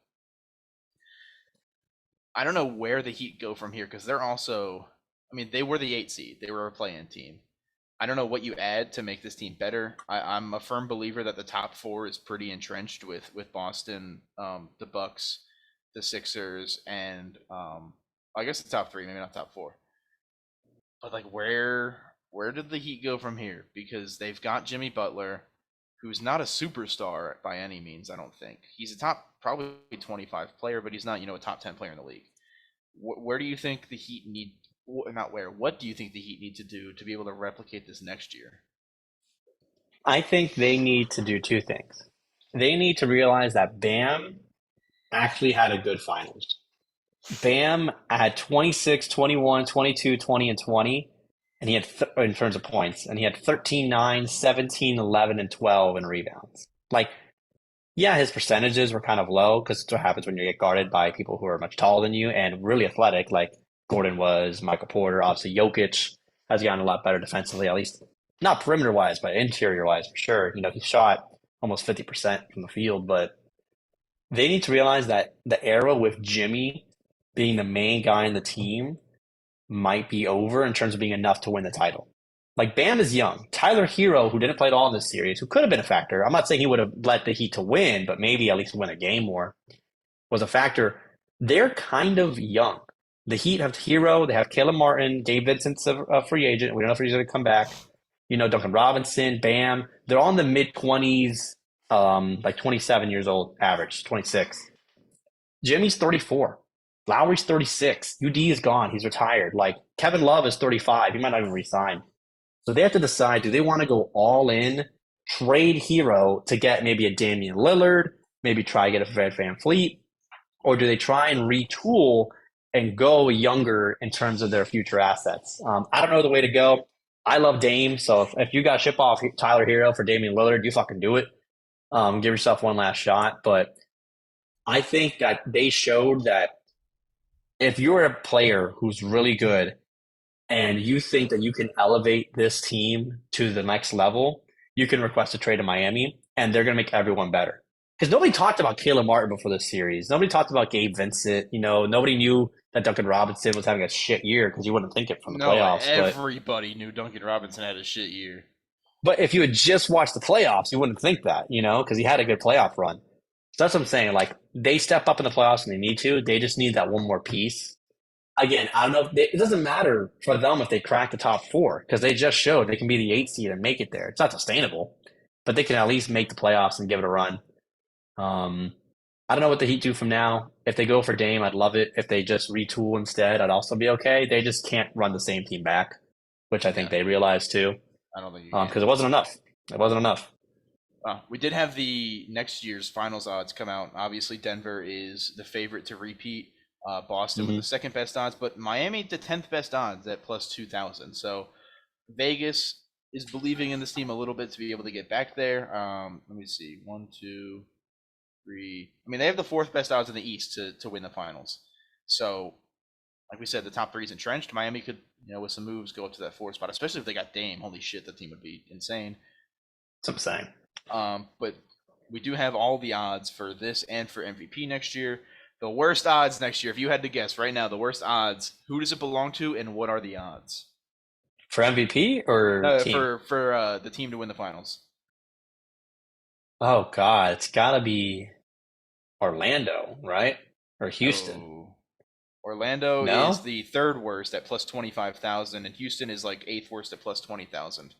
I don't know where the Heat go from here because they're also. I mean, they were the 8 seed. They were a play-in team. I don't know what you add to make this team better. I'm a firm believer that the top 4 is pretty entrenched with Boston, the Bucks, the Sixers, and I guess the top 3, maybe not top 4. But like, where did the Heat go from here? Because they've got Jimmy Butler, who's not a superstar by any means. I don't think he's a top probably 25 player, but he's not a top 10 player in the league. Where do you think the Heat need? Not where. What do you think the Heat need to do to be able to replicate this next year? I think they need to do 2 things. They need to realize that Bam actually had a good finals. Bam had 26, 21, 22, 20, and 20. And he had, in terms of points, and he had 13, 9, 17, 11, and 12 in rebounds. Like, yeah, his percentages were kind of low because it's what happens when you get guarded by people who are much taller than you and really athletic, like Gordon was, Michael Porter, obviously Jokic has gotten a lot better defensively, at least not perimeter wise, but interior wise for sure. He shot almost 50% from the field, but they need to realize that the era with Jimmy being the main guy in the team might be over in terms of being enough to win the title. Like Bam is young. Tyler Hero, who didn't play at all in this series, who could have been a factor. I'm not saying he would have led the Heat to win, but maybe at least win a game more, was a factor. They're kind of young. The Heat have Hero, they have Caleb Martin, Gabe Vincent's a free agent. We don't know if he's going to come back. Duncan Robinson, Bam. They're all in the mid-20s, like 27 years old, average, 26. Jimmy's 34. Lowry's 36. UD is gone. He's retired. Like Kevin Love is 35. He might not even resign. So they have to decide, do they want to go all in, trade Hero to get maybe a Damian Lillard, maybe try to get a Fred VanVleet, or do they try and retool and go younger in terms of their future assets. I don't know the way to go. I love Dame, so if you got to ship off Tyler Hero for Damian Lillard, you fucking do it. Give yourself one last shot. But I think that they showed that if you're a player who's really good and you think that you can elevate this team to the next level, you can request a trade to Miami, and they're going to make everyone better. Because nobody talked about Caleb Martin before this series. Nobody talked about Gabe Vincent. Nobody knew that Duncan Robinson was having a shit year because you wouldn't think it from the playoffs. Everybody knew Duncan Robinson had a shit year. But if you had just watched the playoffs, you wouldn't think that, because he had a good playoff run. So that's what I'm saying. Like, they step up in the playoffs and they need to. They just need that one more piece. Again, I don't know. It doesn't matter for them if they crack the top four because they just showed they can be the 8th seed and make it there. It's not sustainable, but they can at least make the playoffs and give it a run. I don't know what the Heat do from now. If they go for Dame, I'd love it. If they just retool instead, I'd also be okay. They just can't run the same team back, which I think they realize too. I don't think because it wasn't enough. It wasn't enough. We did have the next year's finals odds come out. Obviously, Denver is the favorite to repeat. Boston with the second best odds, but Miami the 10th best odds at plus 2,000. So Vegas is believing in this team a little bit to be able to get back there. Let me see. 1, 2, 3. I mean, they have the 4th best odds in the East to win the finals. So, like we said, the top 3 is entrenched. Miami could, with some moves, go up to that 4th spot, especially if they got Dame. Holy shit, the team would be insane. That's what I'm saying. But we do have all the odds for this and for MVP next year. The worst odds next year, if you had to guess right now, the worst odds, who does it belong to and what are the odds? For MVP or team? For the team to win the finals. Oh, God. It's got to be Orlando, right? Or Houston. Oh. Orlando is the 3rd worst at plus 25,000, and Houston is like 8th worst at plus 20,000.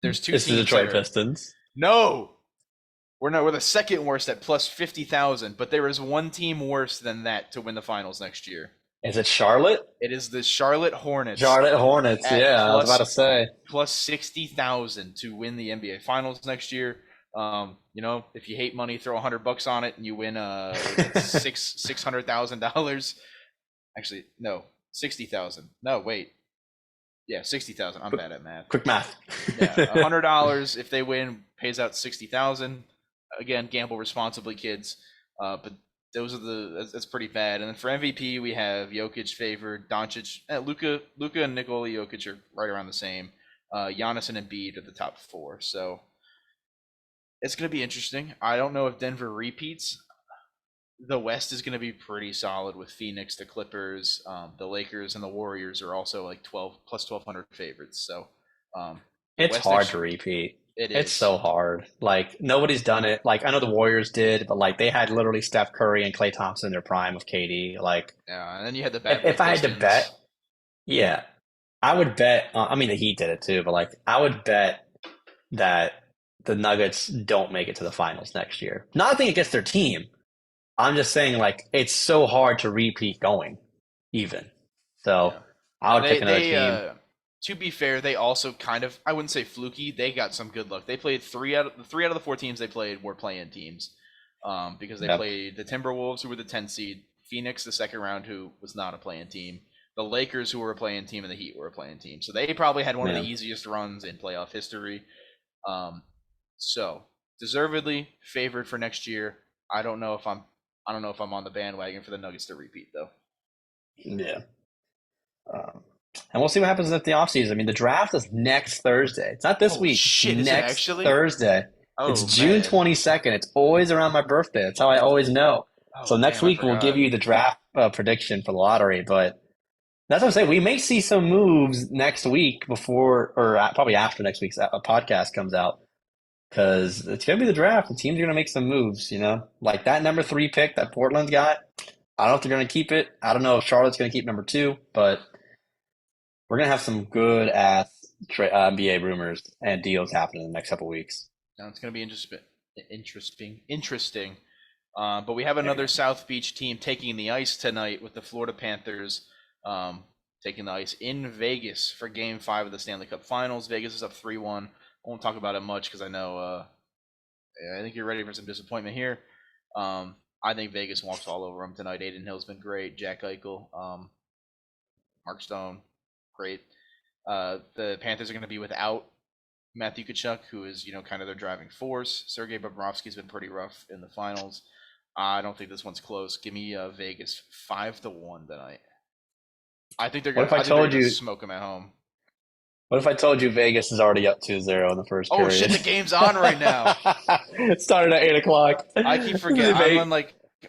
There's 2 teams. It's the Detroit Pistons. No! We're the 2nd worst at plus 50,000, but there is one team worse than that to win the finals next year. Is it Charlotte? It is the Charlotte Hornets. Charlotte Hornets, yeah, I was about to say. Plus 60,000 to win the NBA Finals next year. If you hate money, throw $100 on it and you win $600,000. Actually, no, 60,000. No, wait. Yeah, 60,000. I'm bad at math. Quick math. Yeah, $100 if they win pays out 60,000. Again, gamble responsibly, kids. But those are that's pretty bad. And then for MVP, we have Jokic favored, Doncic, Luka and Nikola Jokic are right around the same. Giannis and Embiid are the top 4. So it's going to be interesting. I don't know if Denver repeats. The West is going to be pretty solid with Phoenix, the Clippers, the Lakers, and the Warriors are also like 12 plus 1,200 favorites. So it's hard to repeat. It's so hard. Like, nobody's done it. Like, I know the Warriors did, but like they had literally Steph Curry and Klay Thompson in their prime with KD. Like, yeah, and then you had the bad. If I had to bet, yeah, I would bet. The Heat did it too, but like, I would bet that the Nuggets don't make it to the finals next year. Nothing against their team. I'm just saying, like, it's so hard to repeat going, even. So I would pick another team. To be fair, they also kind of, I wouldn't say fluky. They got some good luck. They played 3 out of the 4 teams they played were play-in teams, because they played the Timberwolves, who were the 10th seed, Phoenix, the 2nd round, who was not a play-in team, the Lakers, who were a play-in team, and the Heat were a play-in team. So they probably had one of the easiest runs in playoff history. So deservedly favored for next year. I don't know if I'm on the bandwagon for the Nuggets to repeat, though. Yeah. And we'll see what happens at the offseason. I mean, the draft is next Thursday. It's not this week. Shit, next is it Thursday. It's June 22nd. It's always around my birthday. That's how I always know. So next week we'll give you the draft prediction for the lottery. But that's what I'm saying. We may see some moves next week before, or probably after next week's podcast comes out. Because it's going to be the draft. The teams are going to make some moves, Like that number 3 pick that Portland's got. I don't know if they're going to keep it. I don't know if Charlotte's going to keep number 2. But we're going to have some good-ass NBA rumors and deals happening in the next couple weeks. Now it's going to be interesting. But we have another South Beach team taking the ice tonight with the Florida Panthers taking the ice in Vegas for Game 5 of the Stanley Cup Finals. Vegas is up 3-1. I won't talk about it much because I know I think you're ready for some disappointment here. I I think Vegas walks all over them tonight. Aiden Hill's been great. Jack Eichel, Mark Stone, great. The Panthers are going to be without Matthew Tkachuk, who is kind of their driving force. Sergei Bobrovsky's been pretty rough in the finals. I don't think this one's close. Give me Vegas 5-1 tonight. I think they're going to smoke them at home. What if I told you Vegas is already up 2-0 in the first period? Oh shit, the game's on right now. It started at 8 o'clock. I keep forgetting.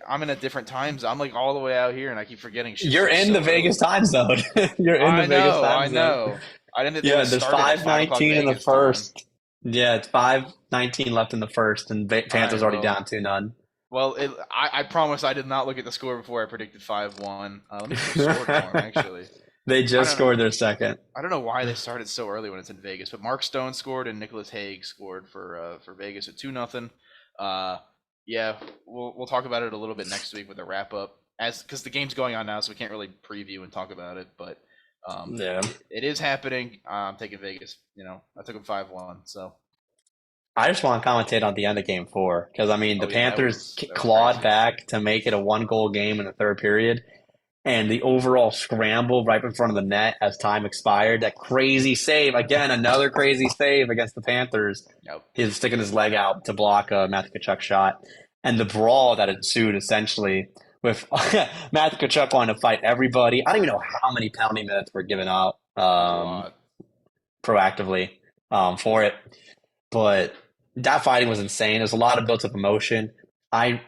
I'm in a different time zone. I'm like all the way out here, and I keep forgetting. You're in the Vegas time zone. You're in the Vegas time zone. I know. I didn't. There's 5:19 in the first. Yeah, it's 5:19 left in the first, and Panthers already down 2-0. Well, I promise I did not look at the score before I predicted 5-1. Let me see the score form, actually. They just scored their second. I don't know why they started so early when it's in Vegas, but Mark Stone scored and Nicholas Hague scored for Vegas at 2-0. Yeah, we'll talk about it a little bit next week with a wrap up, because the game's going on now, so we can't really preview and talk about it. But it is happening. I'm taking Vegas. I took them 5-1. So I just want to commentate on the end of Game 4 because the Panthers clawed back to make it a 1-goal game in the third period. And the overall scramble right in front of the net as time expired, that crazy save, again, another crazy save against the Panthers. Yep. He's sticking his leg out to block a Matthew Tkachuk shot. And the brawl that ensued, essentially, with Matthew Tkachuk wanting to fight everybody. I don't even know how many penalty minutes were given out proactively for it. But that fighting was insane. There's a lot of built-up emotion. I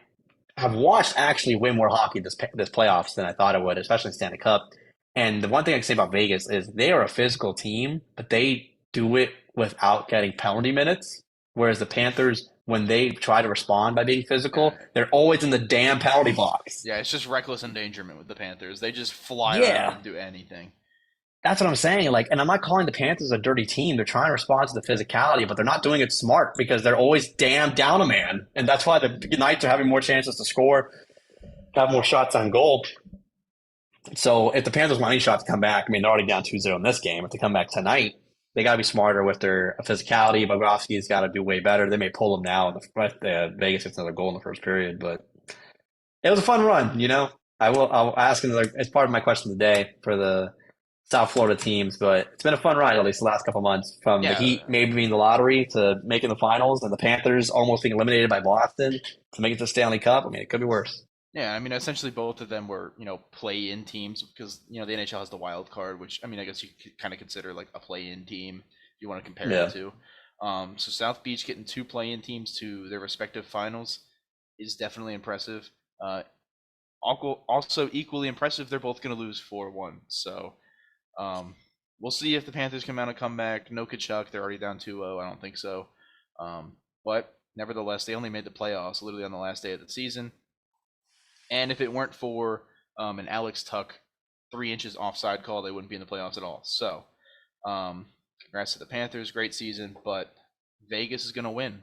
have watched actually way more hockey this playoffs than I thought it would, especially in Stanley Cup. And the one thing I can say about Vegas is they are a physical team, but they do it without getting penalty minutes. Whereas the Panthers, when they try to respond by being physical, they're always in the damn penalty box. Yeah, it's just reckless endangerment with the Panthers. They just fly around and do anything. That's what I'm saying. And I'm not calling the Panthers a dirty team. They're trying to respond to the physicality, but they're not doing it smart because they're always damn down a man. And that's why the Knights are having more chances to score, have more shots on goal. So if the Panthers want any shot to come back, they're already down 2-0 in this game. If they come back tonight, they got to be smarter with their physicality. Bobrovsky's got to do way better. They may pull them now. Vegas gets another goal in the first period, but it was a fun run. I'll ask as part of my question today for the South Florida teams, but it's been a fun ride at least the last couple months, from the Heat maybe being the lottery to making the finals, and the Panthers almost being eliminated by Boston to make it to the Stanley Cup. it could be worse. Yeah, essentially both of them were, play-in teams because, the NHL has the wild card, which, I guess you could kind of consider like a play-in team if you want to compare it to. So South Beach getting 2 play-in teams to their respective finals is definitely impressive. Also equally impressive, they're both going to lose 4-1. So we'll see if the Panthers come out and come back. No Tkachuk, they're already down 2-0. I don't think so. But nevertheless, they only made the playoffs literally on the last day of the season. And if it weren't for an Alex Tuck 3 inches offside call, they wouldn't be in the playoffs at all. So congrats to the Panthers. Great season. But Vegas is going to win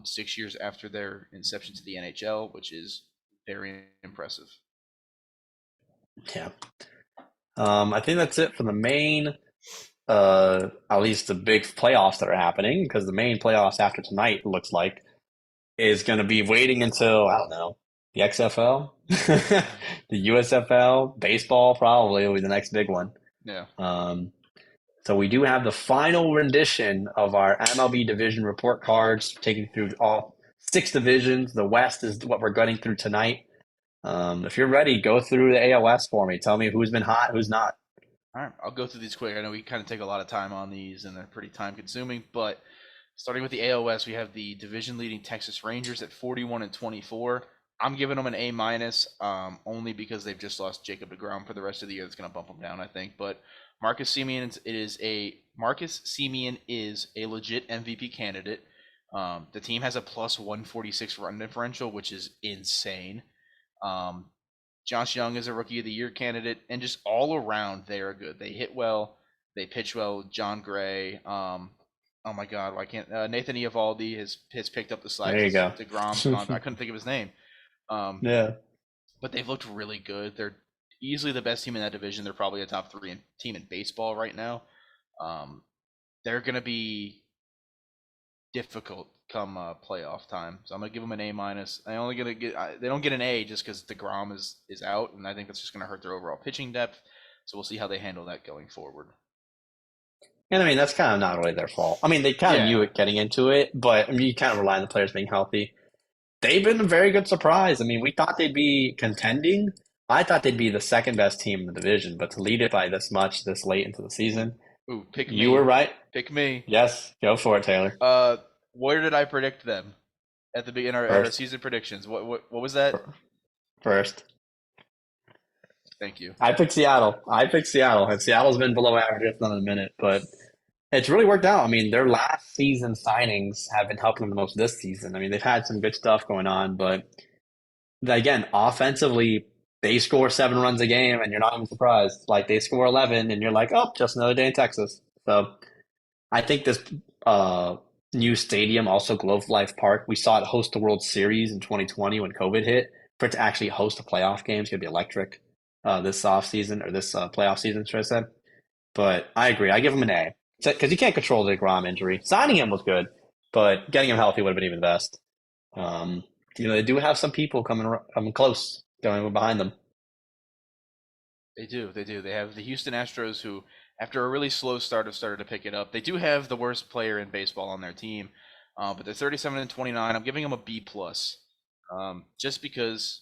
6 years after their inception to the NHL, which is very impressive. Yeah. I think that's it for the main, at least the big playoffs that are happening, because the main playoffs after tonight looks like is going to be waiting until, I don't know, the XFL, the USFL, baseball probably will be the next big one. Yeah. So we do have the final rendition of our MLB division report cards, taking through all 6 divisions. The West is what we're gunning through tonight. If you're ready, go through the AOS for me. Tell me who's been hot, who's not. All right, I'll go through these quick. I know we kind of take a lot of time on these, and they're pretty time-consuming. But starting with the AOS, we have the division-leading Texas Rangers at 41-24. I'm giving them an A-, only because they've just lost Jacob deGrom for the rest of the year. That's going to bump them down, I think. But Marcus Semien is a legit MVP candidate. The team has a plus 146 run differential, which is insane. Josh Young is a Rookie of the Year candidate, and just all around they are good. They hit well, they pitch well. John Gray, oh my God, why can't Nathan Eovaldi has picked up the slack. There you go. DeGrom's gone. I couldn't think of his name. But they've looked really good. They're easily the best team in that division. They're probably a top 3 team in baseball right now. They're going to be difficult come playoff time. So I'm gonna give them an A minus. I only gonna get they don't get an A just because DeGrom is out, and I think that's just gonna hurt their overall pitching depth. So we'll see how they handle that going forward. And I mean, that's kind of not really their fault. I mean, they kind of knew Yeah. it getting into it, but I mean, you kind of rely on the players being healthy. They've been a very good surprise. I mean, we thought they'd be contending. I thought they'd be the second best team in the division, but to lead it by this much this late into the season, Ooh, pick you were me. right. Pick me. Yes, go for it, Taylor. Where did I predict them at the beginning at our First, season predictions? What was that? first. Thank you. I picked Seattle. And Seattle's been below average, if not a minute, but it's really worked out. I mean, their last season signings have been helping them the most this season. I mean, they've had some good stuff going on, but again, offensively, they score 7 runs a game, and you're not even surprised. Like they score 11, and you're like, oh, just another day in Texas. So I think this new stadium, also Globe Life Park, we saw it host the World Series in 2020 when COVID hit. For it to actually host a playoff game is going to be electric this offseason, or this playoff season, should I say. But I agree. I give him an A. Because you can't control the DeGrom injury. Signing him was good, but getting him healthy would have been even best. They do have some people coming close, going behind them. They do. They have the Houston Astros, who, after a really slow start, have started to pick it up. They do have the worst player in baseball on their team, but they're 37-29. I'm giving them a B plus, just because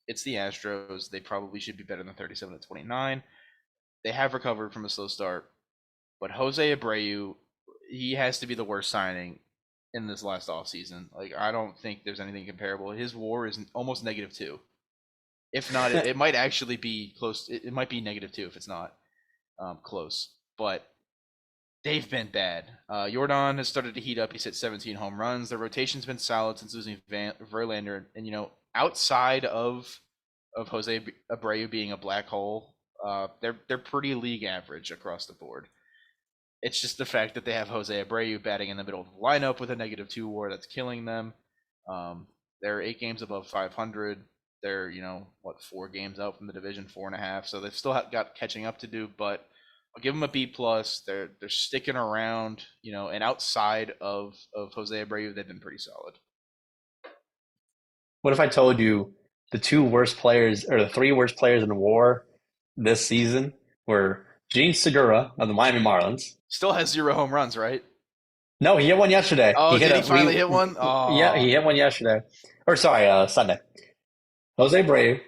it's the Astros. They probably should be better than 37-29. They have recovered from a slow start, but Jose Abreu, he has to be the worst signing in this last offseason. Like, I don't think there's anything comparable. His WAR is almost -2. If not, it might actually be close. It might be -2 if it's not close. But they've been bad. Jordan has started to heat up. He's hit 17 home runs. Their rotation's been solid since losing Verlander. And outside of Jose Abreu being a black hole, they're pretty league average across the board. It's just the fact that they have Jose Abreu batting in the middle of the lineup with a -2 WAR that's killing them. They're 8 games above 500. They're 4 games out from the division, 4.5. So they've still got catching up to do. But I'll give them a B plus. They're sticking around, and outside of Jose Abreu, they've been pretty solid. What if I told you the 2 worst players, or the 3 worst players in WAR this season were Gene Segura of the Miami Marlins? Still has 0 home runs, right? No, he hit one yesterday. Oh, did he finally hit one? Oh. Yeah, he hit one yesterday. Or sorry, Sunday. Jose Abreu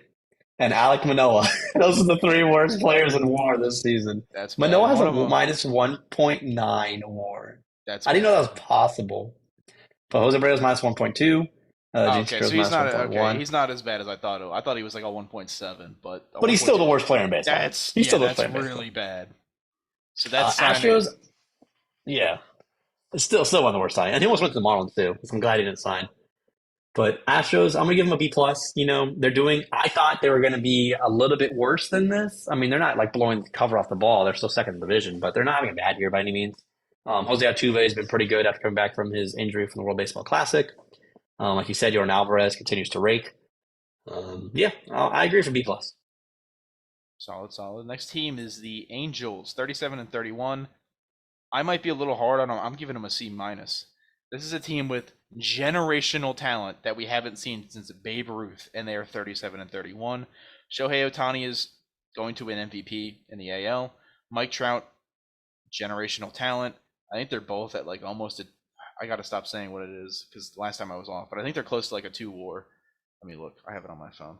and Alek Manoah. Those are the 3 worst players in WAR this season. That's Manoah has a -1.9 WAR. That's I didn't know that was possible. But Jose Abreu's -1.2. Okay, so he's not okay. He's not as bad as I thought. I thought he was like a 1.7, but he's still the worst player in baseball. That's really bad. So that's Astros. Yeah, it's still one of the worst signing, and he almost went to the Marlins too. So I'm glad he didn't sign. But Astros, I'm gonna give them a B plus. They're doing. I thought they were gonna be a little bit worse than this. I mean, they're not like blowing the cover off the ball. They're still second in the division, but they're not having a bad year by any means. Jose Altuve has been pretty good after coming back from his injury from the World Baseball Classic. Like you said, Yordan Alvarez continues to rake. I agree for B plus. Solid. Next team is the Angels, 37-31. I might be a little hard on them. I'm giving them a C minus. This is a team with generational talent that we haven't seen since Babe Ruth, and they are 37-31. Shohei Ohtani is going to win MVP in the AL. Mike Trout, generational talent. I think they're both at like almost a. I got to stop saying what it is because last time I was off, but I think they're close to like a 2 WAR. Let me look. I have it on my phone.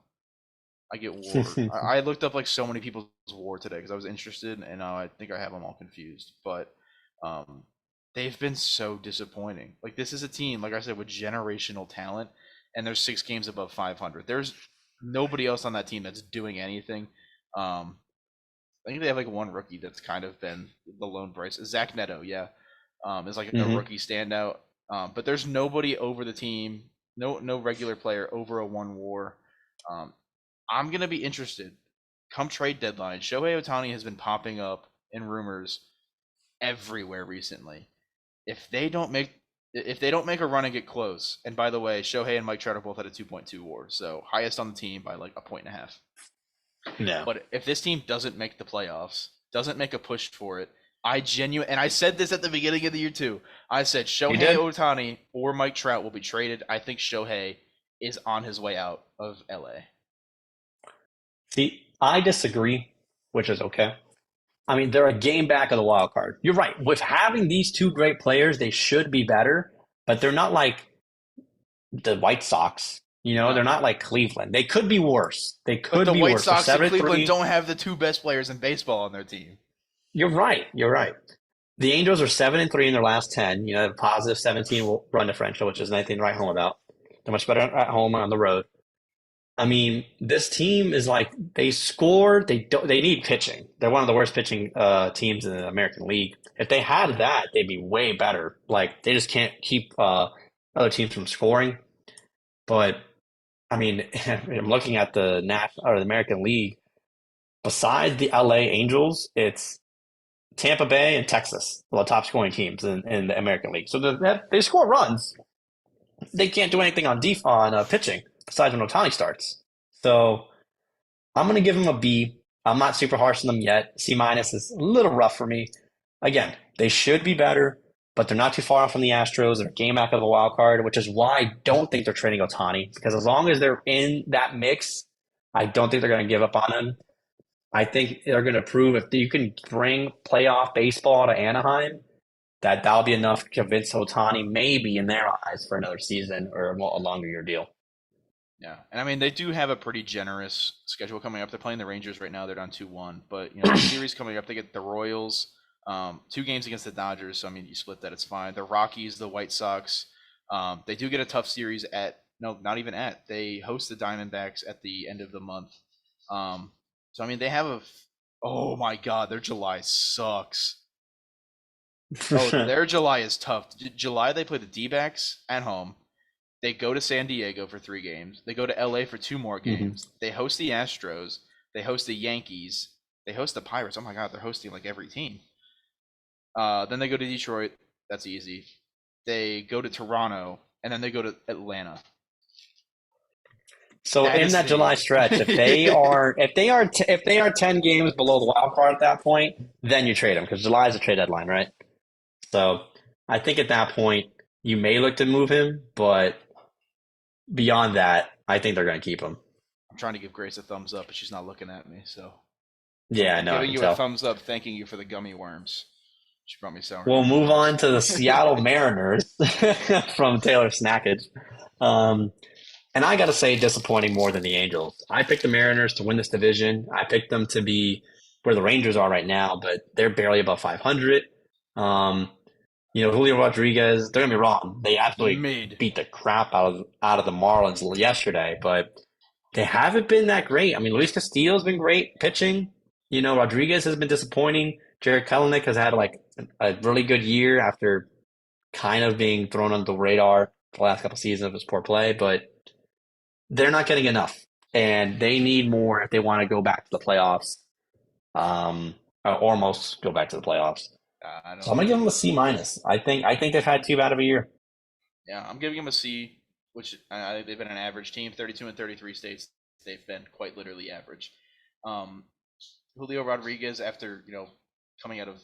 I get WAR. I looked up like so many people's WAR today because I was interested, and now I think I have them all confused. But they've been so disappointing. Like, this is a team, like I said, with generational talent, and they're 6 games above 500. There's nobody else on that team that's doing anything. I think they have like one rookie that's kind of been the lone Bryce. Zach Neto, yeah, is like a rookie standout. But there's nobody over the team. No regular player over a 1 WAR. I'm gonna be interested. Come trade deadline, Shohei Ohtani has been popping up in rumors everywhere recently. If they don't make a run and get close, and by the way, Shohei and Mike Trout are both at a 2.2 WAR, so highest on the team by like 1.5. No. But if this team doesn't make the playoffs, doesn't make a push for it, And I said this at the beginning of the year too. I said You Shohei did? Ohtani or Mike Trout will be traded. I think Shohei is on his way out of LA. See, I disagree, which is okay. I mean, they're a game back of the wild card. You're right. With having these two great players, they should be better, but they're not like the White Sox. They're No. not like Cleveland. They could be worse. They But could the be White worse. They're Sox and seven and Cleveland three. don't have the two best players in baseball on their team. You're right. You're right. The Angels are 7-3 in their last 10. They have a positive 17 run differential, which is nothing to write home about. They're much better at home on the road. I mean, this team is like they scored. They need pitching. They're one of the worst pitching teams in the American League. If they had that, they'd be way better. Like they just can't keep other teams from scoring. But I mean, I'm looking at the American League. Besides the LA Angels, it's Tampa Bay and Texas, the top scoring teams in the American League. So they score runs. They can't do anything on pitching besides when Otani starts. So I'm going to give them a B. I'm not super harsh on them yet. C minus is a little rough for me. Again, they should be better, but they're not too far off from the Astros. They're a game back of the wild card, which is why I don't think they're trading Otani, because as long as they're in that mix, I don't think they're going to give up on him. I think they're going to prove if you can bring playoff baseball to Anaheim, that'll be enough to convince Otani maybe in their eyes for another season or a longer year deal. Yeah, and I mean they do have a pretty generous schedule coming up. They're playing the Rangers right now. They're down 2-1, but the series coming up, they get the Royals, 2 games against the Dodgers. So I mean, you split that, it's fine. The Rockies, the White Sox. They do get a tough series not even at. They host the Diamondbacks at the end of the month. So I mean, they have oh my God, their July sucks. Oh, their July is tough. July they play the D-backs at home. They go to San Diego for 3 games. They go to LA for 2 more games. They host the Astros. They host the Yankees. They host the Pirates. Oh my God, they're hosting like every team. Then they go to Detroit. That's easy. They go to Toronto, and then they go to Atlanta. So in that July stretch, if they are 10 games below the wild card at that point, then you trade them because July is a trade deadline, right? So I think at that point you may look to move him, but beyond that, I think they're going to keep him. I'm trying to give Grace a thumbs up, but she's not looking at me. So yeah, no, giving you a thumbs up, thanking you for the gummy worms. She brought me sour. We'll move on to the Seattle Mariners from Taylor Snackage. And I got to say, disappointing more than the Angels. I picked the Mariners to win this division. I picked them to be where the Rangers are right now, but they're barely above 500. Julio Rodriguez, don't get me wrong, they absolutely beat the crap out of the Marlins yesterday, but they haven't been that great. I mean, Luis Castillo's been great pitching. Rodriguez has been disappointing. Jared Kelenic has had like a really good year after kind of being thrown under the radar the last couple seasons of his poor play, but they're not getting enough, and they need more if they want to go back to the playoffs, or almost go back to the playoffs. So I'm gonna give them a C minus. I think they've had too bad of a year. Yeah, I'm giving them a C, which they've been an average team. 32 and 33 states, they've been quite literally average. Julio Rodriguez, after coming out of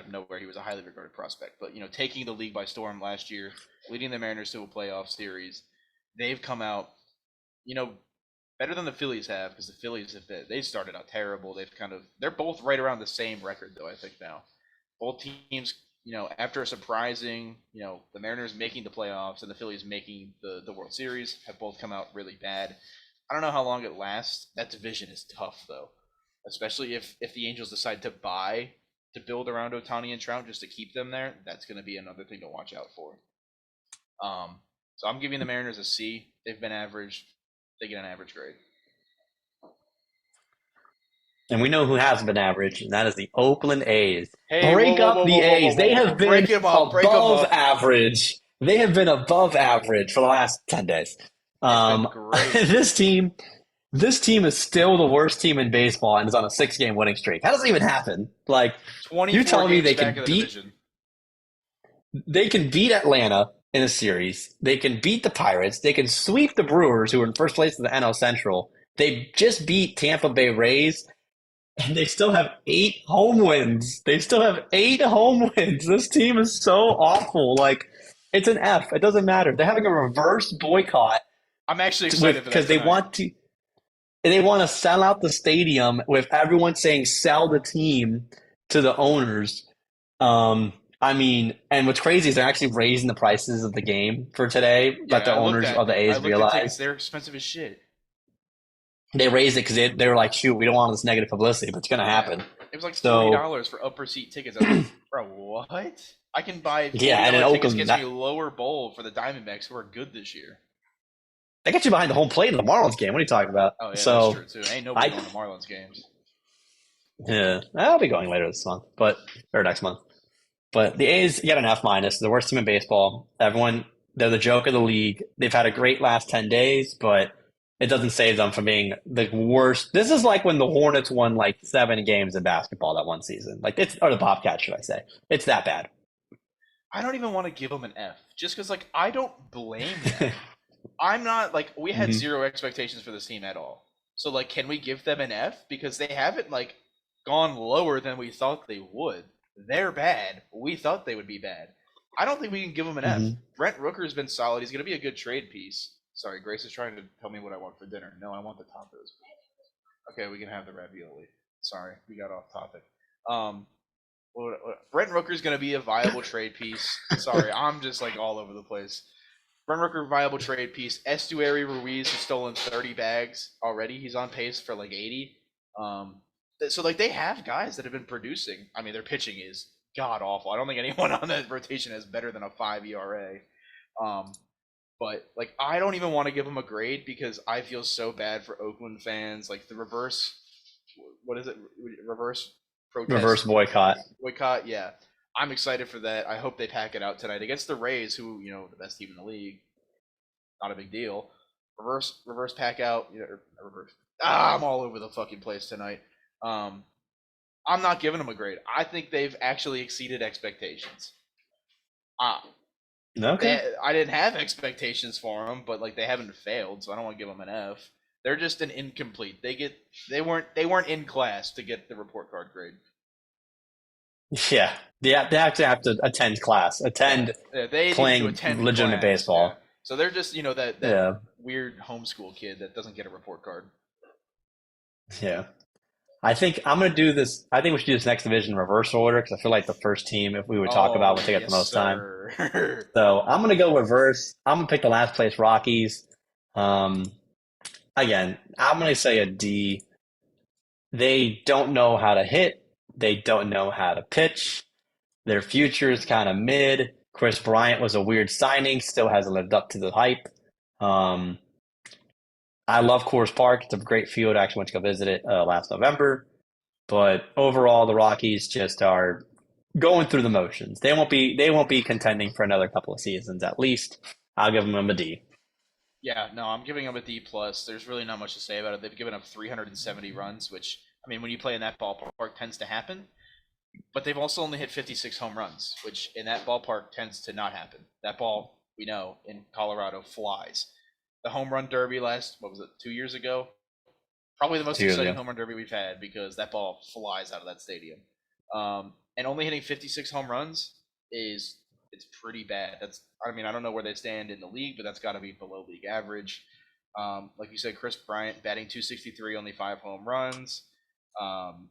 nowhere, he was a highly regarded prospect, but taking the league by storm last year, leading the Mariners to a playoff series. They've come out, better than the Phillies have, because the Phillies they started out terrible. They're both right around the same record though. I think now, both teams, after a surprising, the Mariners making the playoffs and the Phillies making the World Series, have both come out really bad. I don't know how long it lasts. That division is tough though, especially if the Angels decide to build around Ohtani and Trout just to keep them there. That's going to be another thing to watch out for. So I'm giving the Mariners a C. They've been average. They get an average grade. And we know who has been average, and that is the Oakland A's. Hey, break up the A's. They have been above average. They have been above average for the last 10 days. This team is still the worst team in baseball and is on a 6-game winning streak. How does it even happen? Like, you're telling me they can beat Atlanta in a series. They can beat the Pirates. They can sweep the Brewers, who are in first place in the NL Central. They just beat Tampa Bay Rays. And they still have 8 home wins. They still have 8 home wins. This team is so awful. Like, it's an F. It doesn't matter. They're having a reverse boycott I'm actually excited with for that because they tonight. want to. And they want to sell out the stadium with everyone saying sell the team to the owners. I mean, and what's crazy is they're actually raising the prices of the game for today. But Yeah, the I looked owners at of the it. I A's looked at tickets. realized They're expensive as shit. they raised it because they were like, shoot, we don't want this negative publicity, but it's going to Yeah, happen. it was like So $40 for upper seat tickets. I was like, bro, what? I can buy yeah, $40 and in tickets Oakland, gets me lower bowl for the Diamondbacks, who are good this year. that gets you behind the home plate in the Marlins game. What are you talking about? Oh yeah, that's So true too. Ain't nobody I going to Marlins games. yeah, I'll be going later this month, but or next month. But the A's get an F minus, the worst team in baseball. Everyone, they're the joke of the league. They've had a great last 10 days, but it doesn't save them from being the worst. This is like when the Hornets won like 7 games in basketball that one season. Like it's or the Bobcats, should I say? It's that bad. I don't even want to give them an F, just because like I don't blame them. I'm not like we had Mhm. zero expectations for this team at all. So like, can we give them an F because they haven't like gone lower than we thought they would? They're bad. We thought they would be bad. I don't think we can give them an F. Mhm. Brent Rooker's been solid. He's going to be a good trade piece. Sorry, Grace is trying to tell me what I want for dinner. No, I want the tacos. Okay, we can have the ravioli. Sorry, we got off topic. Um, Brent Rooker's going to be a viable trade piece. Sorry, I'm just like all over the place. Brent Rooker, viable trade piece. Estuary Ruiz has stolen 30 bags already. He's on pace for like 80. Um, so like they have guys that have been producing. I mean, their pitching is god awful. I don't think anyone on that rotation has better than a 5 ERA. Um, but like I don't even want to give them a grade because I feel so bad for Oakland fans. Like the reverse, what is it? Reverse Reverse protest boycott. boycott. Yeah, I'm excited for that. I hope they pack it out tonight against the Rays, who the best team in the league. Not a big deal. Reverse pack out. Reverse. I'm all over the fucking place tonight. Um, I'm not giving them a grade. I think they've actually exceeded expectations. Uh, Okay. I didn't have expectations for them, but like they haven't failed, so I don't want to give them an F. They're just an incomplete. They weren't in class to get the report card grade. Yeah. They have to attend class, Yeah, attend yeah, they needed to playing attend legitimate class. Yeah, baseball. so they're just that Yeah. weird homeschool kid that doesn't get a report card. Yeah. I think I'm going to do this. I think we should do this next division in reverse order because I feel like the first team, if we would talk about, Oh would take up the yes, most time. sir. So I'm going to go reverse. I'm going to pick the last place Rockies. Um, Again, I'm going to say a D. They don't know how to hit. They don't know how to pitch. Their future is kind of mid. Chris Bryant was a weird signing, still hasn't lived up to the hype. Um, I love Coors Park. It's a great field. I actually went to go visit it last November. But overall, the Rockies just are going through the motions. They won't be contending for another couple of seasons at least. I'll give them a D. Yeah, no, I'm giving them a D plus. There's really not much to say about it. They've given up 370 runs, which I mean, when you play in that ballpark, tends to happen. But they've also only hit 56 home runs, which in that ballpark tends to not happen. That ball, we know, in Colorado flies. The home run derby what was it, 2 years ago? Probably the most 2 years exciting ago. home run derby we've had because that ball flies out of that stadium. And only hitting 56 home runs it's pretty bad. I mean, I don't know where they stand in the league, but that's got to be below league average. Like you said, Chris Bryant batting 263, only 5 home runs. Um,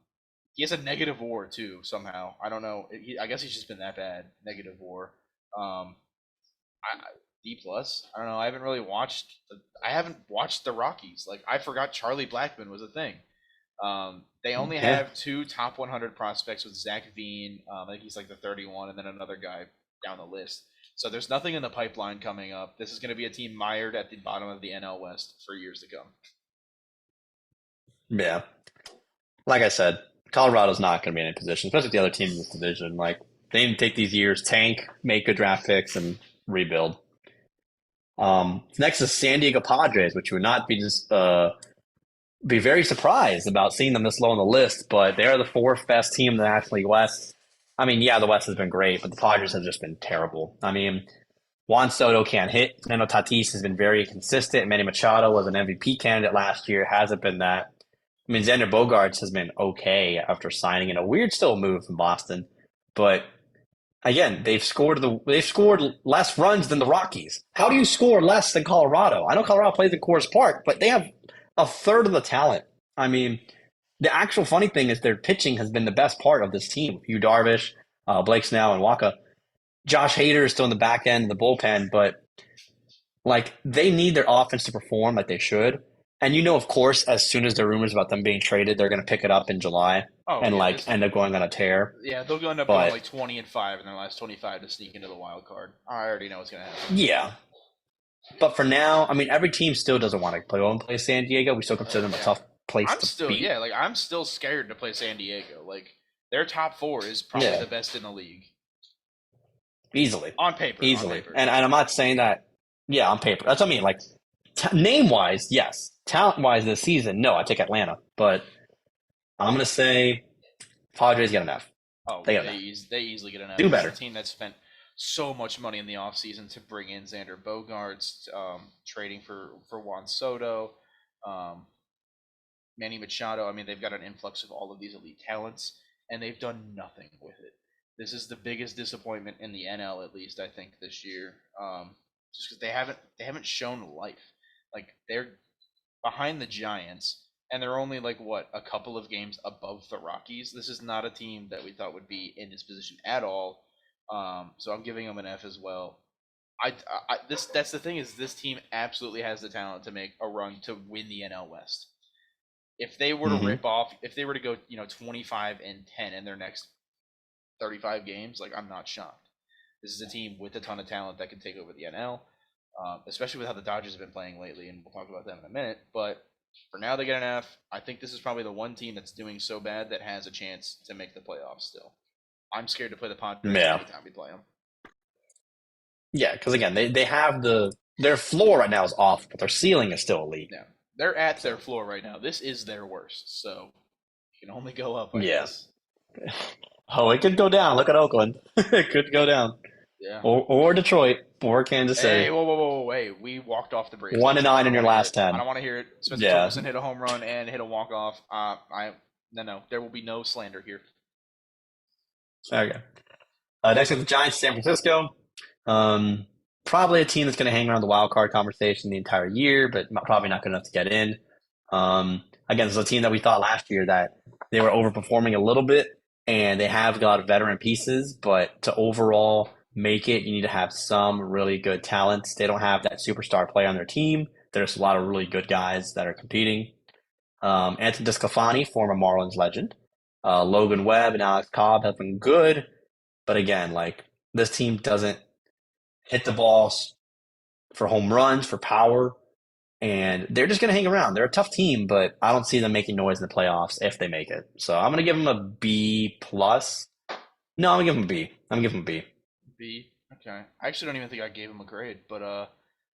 he has a negative WAR too somehow. I don't know. I guess he's just been that bad. Negative WAR. Um, D plus. I don't know. I haven't watched the Rockies. Like I forgot Charlie Blackmon was a thing. They only Yeah. have two top 100 prospects with Zach Veen. I think he's like the 31, and then another guy down the list. So there's nothing in the pipeline coming up. This is going to be a team mired at the bottom of the NL West for years to come. Yeah. Like I said, Colorado's not going to be in a position, especially the other team in this division. Like they need to take these years, tank, make good draft picks, and rebuild. Next is San Diego Padres, which would not be very surprised about seeing them this low on the list, but they're the fourth best team in the National League West. I mean, yeah, the West has been great, but the Padres have just been terrible. I mean, Juan Soto can't hit. Nano Tatis has been very consistent. Manny Machado was an MVP candidate last year, hasn't been that. I mean, Xander Bogaerts has been okay after signing in a weird still move from Boston, but again, they've scored less runs than the Rockies. How do you score less than Colorado? I know Colorado plays at Coors Park, but they have a third of the talent. I mean, the actual funny thing is their pitching has been the best part of this team. Yu Darvish, Blake Snell, and Waka. Josh Hader is still in the back end of the bullpen, but like they need their offense to perform like they should. And of course, as soon as the rumors about them being traded, they're going to pick it up in July Oh and yeah, like end up going on a tear. yeah, they'll end up going But like 20-5 in their last 25 to sneak into the wild card. I already know what's gonna happen. yeah, but for now, I mean, every team still doesn't want to play San Diego. We still consider them a Yeah. tough place I'm to still beat. like I'm still scared to play San Diego. Like their top four is probably Yeah, the best in the league easily, on paper. On easily. paper. And I'm not saying that. Yeah, on paper. That's what I mean. Like name wise, yes. Talent wise, this season, no. I take Atlanta, but I'm gonna say Padres get an F. Oh, They they, get an F. they easily get an F. Do This better. is a team that spent so much money in the offseason to bring in Xander Bogaerts, trading for Juan Soto, um, Manny Machado. I mean, they've got an influx of all of these elite talents, and they've done nothing with it. This is the biggest disappointment in the NL, at least I think this year. Just because they haven't shown life. Like they're behind the Giants, and they're only like what a couple of games above the Rockies. This is not a team that we thought would be in this position at all. So I'm giving them an F as well. That's the thing is this team absolutely has the talent to make a run to win the NL West. If they were to Mm-hmm. rip off, if they were to go 25-10 in their next 35 games, like I'm not shocked. This is a team with a ton of talent that can take over the NL, especially with how the Dodgers have been playing lately, and we'll talk about them in a minute. But for now, they get an F. I think this is probably the one team that's doing so bad that has a chance to make the playoffs still. I'm scared to play the Padres Yeah. anytime we play them. Yeah, because again, they have their floor right now is off, but their ceiling is still elite. Yeah, they're at their floor right now. This is their worst, so you can only go up, I Yeah. guess. Oh, it could go down. Look at Oakland. It could go down. Yeah. Or Detroit or Kansas City. Hey, whoa, wait! We walked off the Braves. 1-9 in your last 10. I don't want to hear it. Spencer Yeah. Torkelson hit a home run and hit a walk off. No. There will be no slander here. Okay. Next up, the Giants, San Francisco. Probably a team that's going to hang around the wild card conversation the entire year, but probably not good enough to get in. Again, this is a team that we thought last year that they were overperforming a little bit, and they have a lot of veteran pieces, but to overall make it, you need to have some really good talents. They don't have that superstar player on their team. There's a lot of really good guys that are competing. Anthony DeSclafani, former Marlins legend. Logan Webb and Alex Cobb have been good, but again, like this team doesn't hit the balls for home runs, for power, and they're just going to hang around. They're a tough team, but I don't see them making noise in the playoffs if they make it. So I'm going to give them a B plus. No, I'm going to give them a B. I'm going to give them a B. B. Okay. I actually don't even think I gave him a grade, but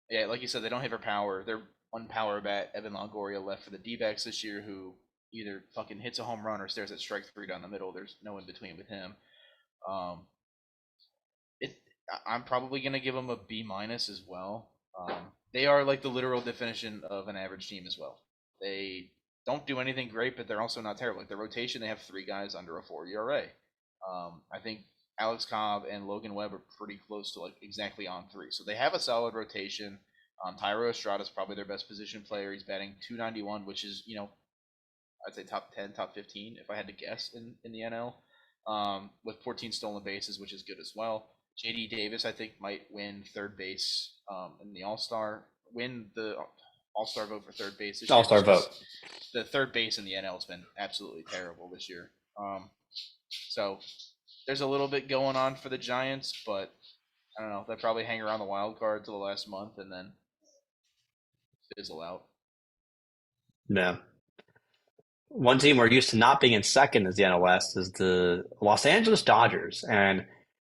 yeah, like you said, they don't have their power. Their one power bat, Evan Longoria, left for the D-backs this year, who either fucking hits a home run or stares at strike three down the middle. There's no in between with him. Um, it. I'm probably gonna give them a B minus as well. They are like the literal definition of an average team as well. They don't do anything great, but they're also not terrible. Like the rotation, they have three guys under a 4 ERA. I think Alex Cobb and Logan Webb are pretty close to like exactly on three. So they have a solid rotation. Tyro Estrada is probably their best position player. He's batting 291, which is, I'd say top 10, top 15, if I had to guess in the NL, with 14 stolen bases, which is good as well. JD Davis, I think, might win third base in the win the All-Star vote for third base this year. All-Star vote. The third base in the NL has been absolutely terrible this year. So there's a little bit going on for the Giants, but I don't know. They'll probably hang around the wild card till the last month and then fizzle out. Yeah. One team we're used to not being in second as the NL West is the Los Angeles Dodgers, and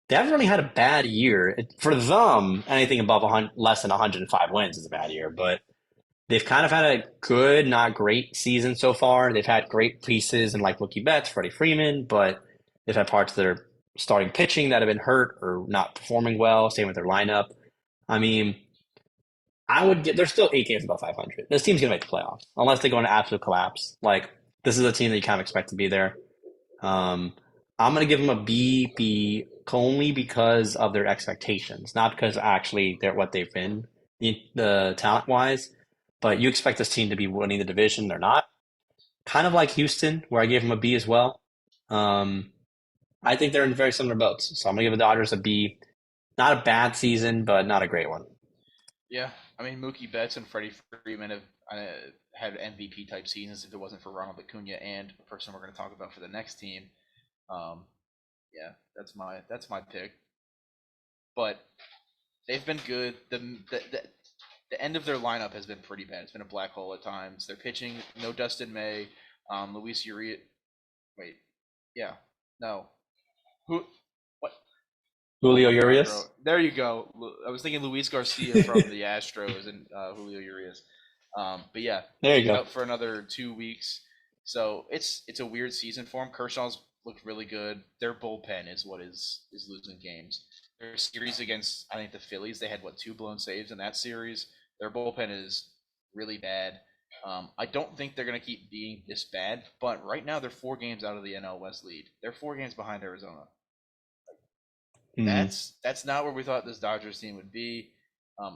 they haven't really had a bad year. For them, anything above less than 105 wins is a bad year, but they've kind of had a good, not great season so far. They've had great pieces and like Mookie Betts, Freddie Freeman, but they've had parts of their starting pitching that have been hurt or not performing well. Same with their lineup. I mean, they're still 8 games above 500. This team's gonna make the playoffs unless they go into absolute collapse. Like This is a team that you kind of expect to be there. I'm going to give them a B only because of their expectations, not because actually they're what they've been the talent wise. But you expect this team to be winning the division. They're not. Kind of like Houston, where I gave them a B as well. I think they're in very similar boats. So I'm going to give the Dodgers a B. Not a bad season, but not a great one. Yeah, I mean Mookie Betts and Freddie Freeman have had MVP type seasons if it wasn't for Ronald Acuna and the person we're going to talk about for the next team. Um, yeah, that's my pick. But they've been good. The end of their lineup has been pretty bad. It's been a black hole at times. They're pitching no Dustin May, Luis Urias. Wait, yeah, no, who? What? Julio Oh my God, bro. Urias? There you go. I was thinking Luis Garcia from the Astros and Julio Urias. But yeah, There you he's go. out for another 2 weeks. So it's a weird season for him. Kershaw's looked really good. Their bullpen is what is losing games. Their series against I think the Phillies, they had what 2 blown saves in that series. Their bullpen is really bad. I don't think they're gonna keep being this bad, but right now they're 4 games out of the NL West lead. They're 4 games behind Arizona. Hmm. That's not where we thought this Dodgers team would be,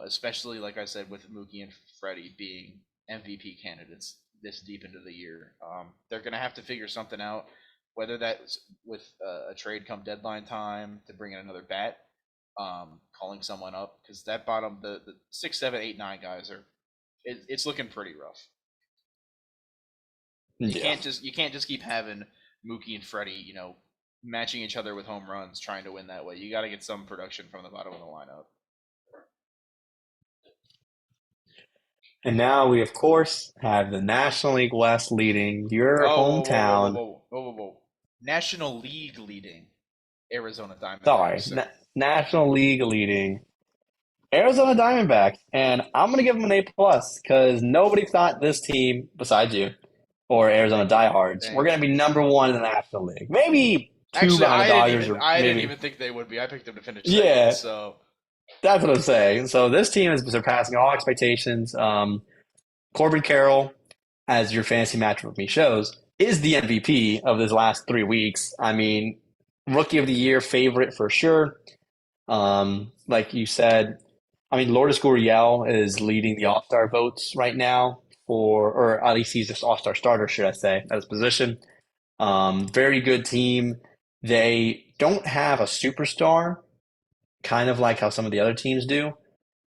especially like I said with Mookie and Freddie being MVP candidates this deep into the year. They're gonna have to figure something out, whether that's with a trade come deadline time to bring in another bat, calling someone up because that bottom the 6, 7, 8, 9 guys it's looking pretty rough. You Yeah. can't just keep having Mookie and Freddie, matching each other with home runs, trying to win that way. You got to get some production from the bottom of the lineup. And now we, of course, have the National League West leading your Oh, whoa, whoa, whoa, whoa, hometown. whoa, whoa, whoa, whoa! National League leading Arizona Diamondbacks, Sorry, sir. National League leading Arizona Diamondbacks, and I'm gonna give them an A plus because nobody thought this team, besides you or Arizona Thank you, diehards, were thank gonna you. be number one in the National League. Maybe two Actually, behind the I didn't Dodgers, even or I didn't maybe even think they would be. I picked them to finish second. yeah. So That's what I'm saying. So this team is surpassing all expectations. Corbin Carroll, as your fantasy matchup with me shows, is the MVP of this last 3 weeks. I mean, rookie of the year favorite for sure. Like you said, I mean, Lourdes Gurriel is leading the All Star votes right now or at least he's just All Star starter, should I say, at his position. Very good team. They don't have a superstar, kind of like how some of the other teams do,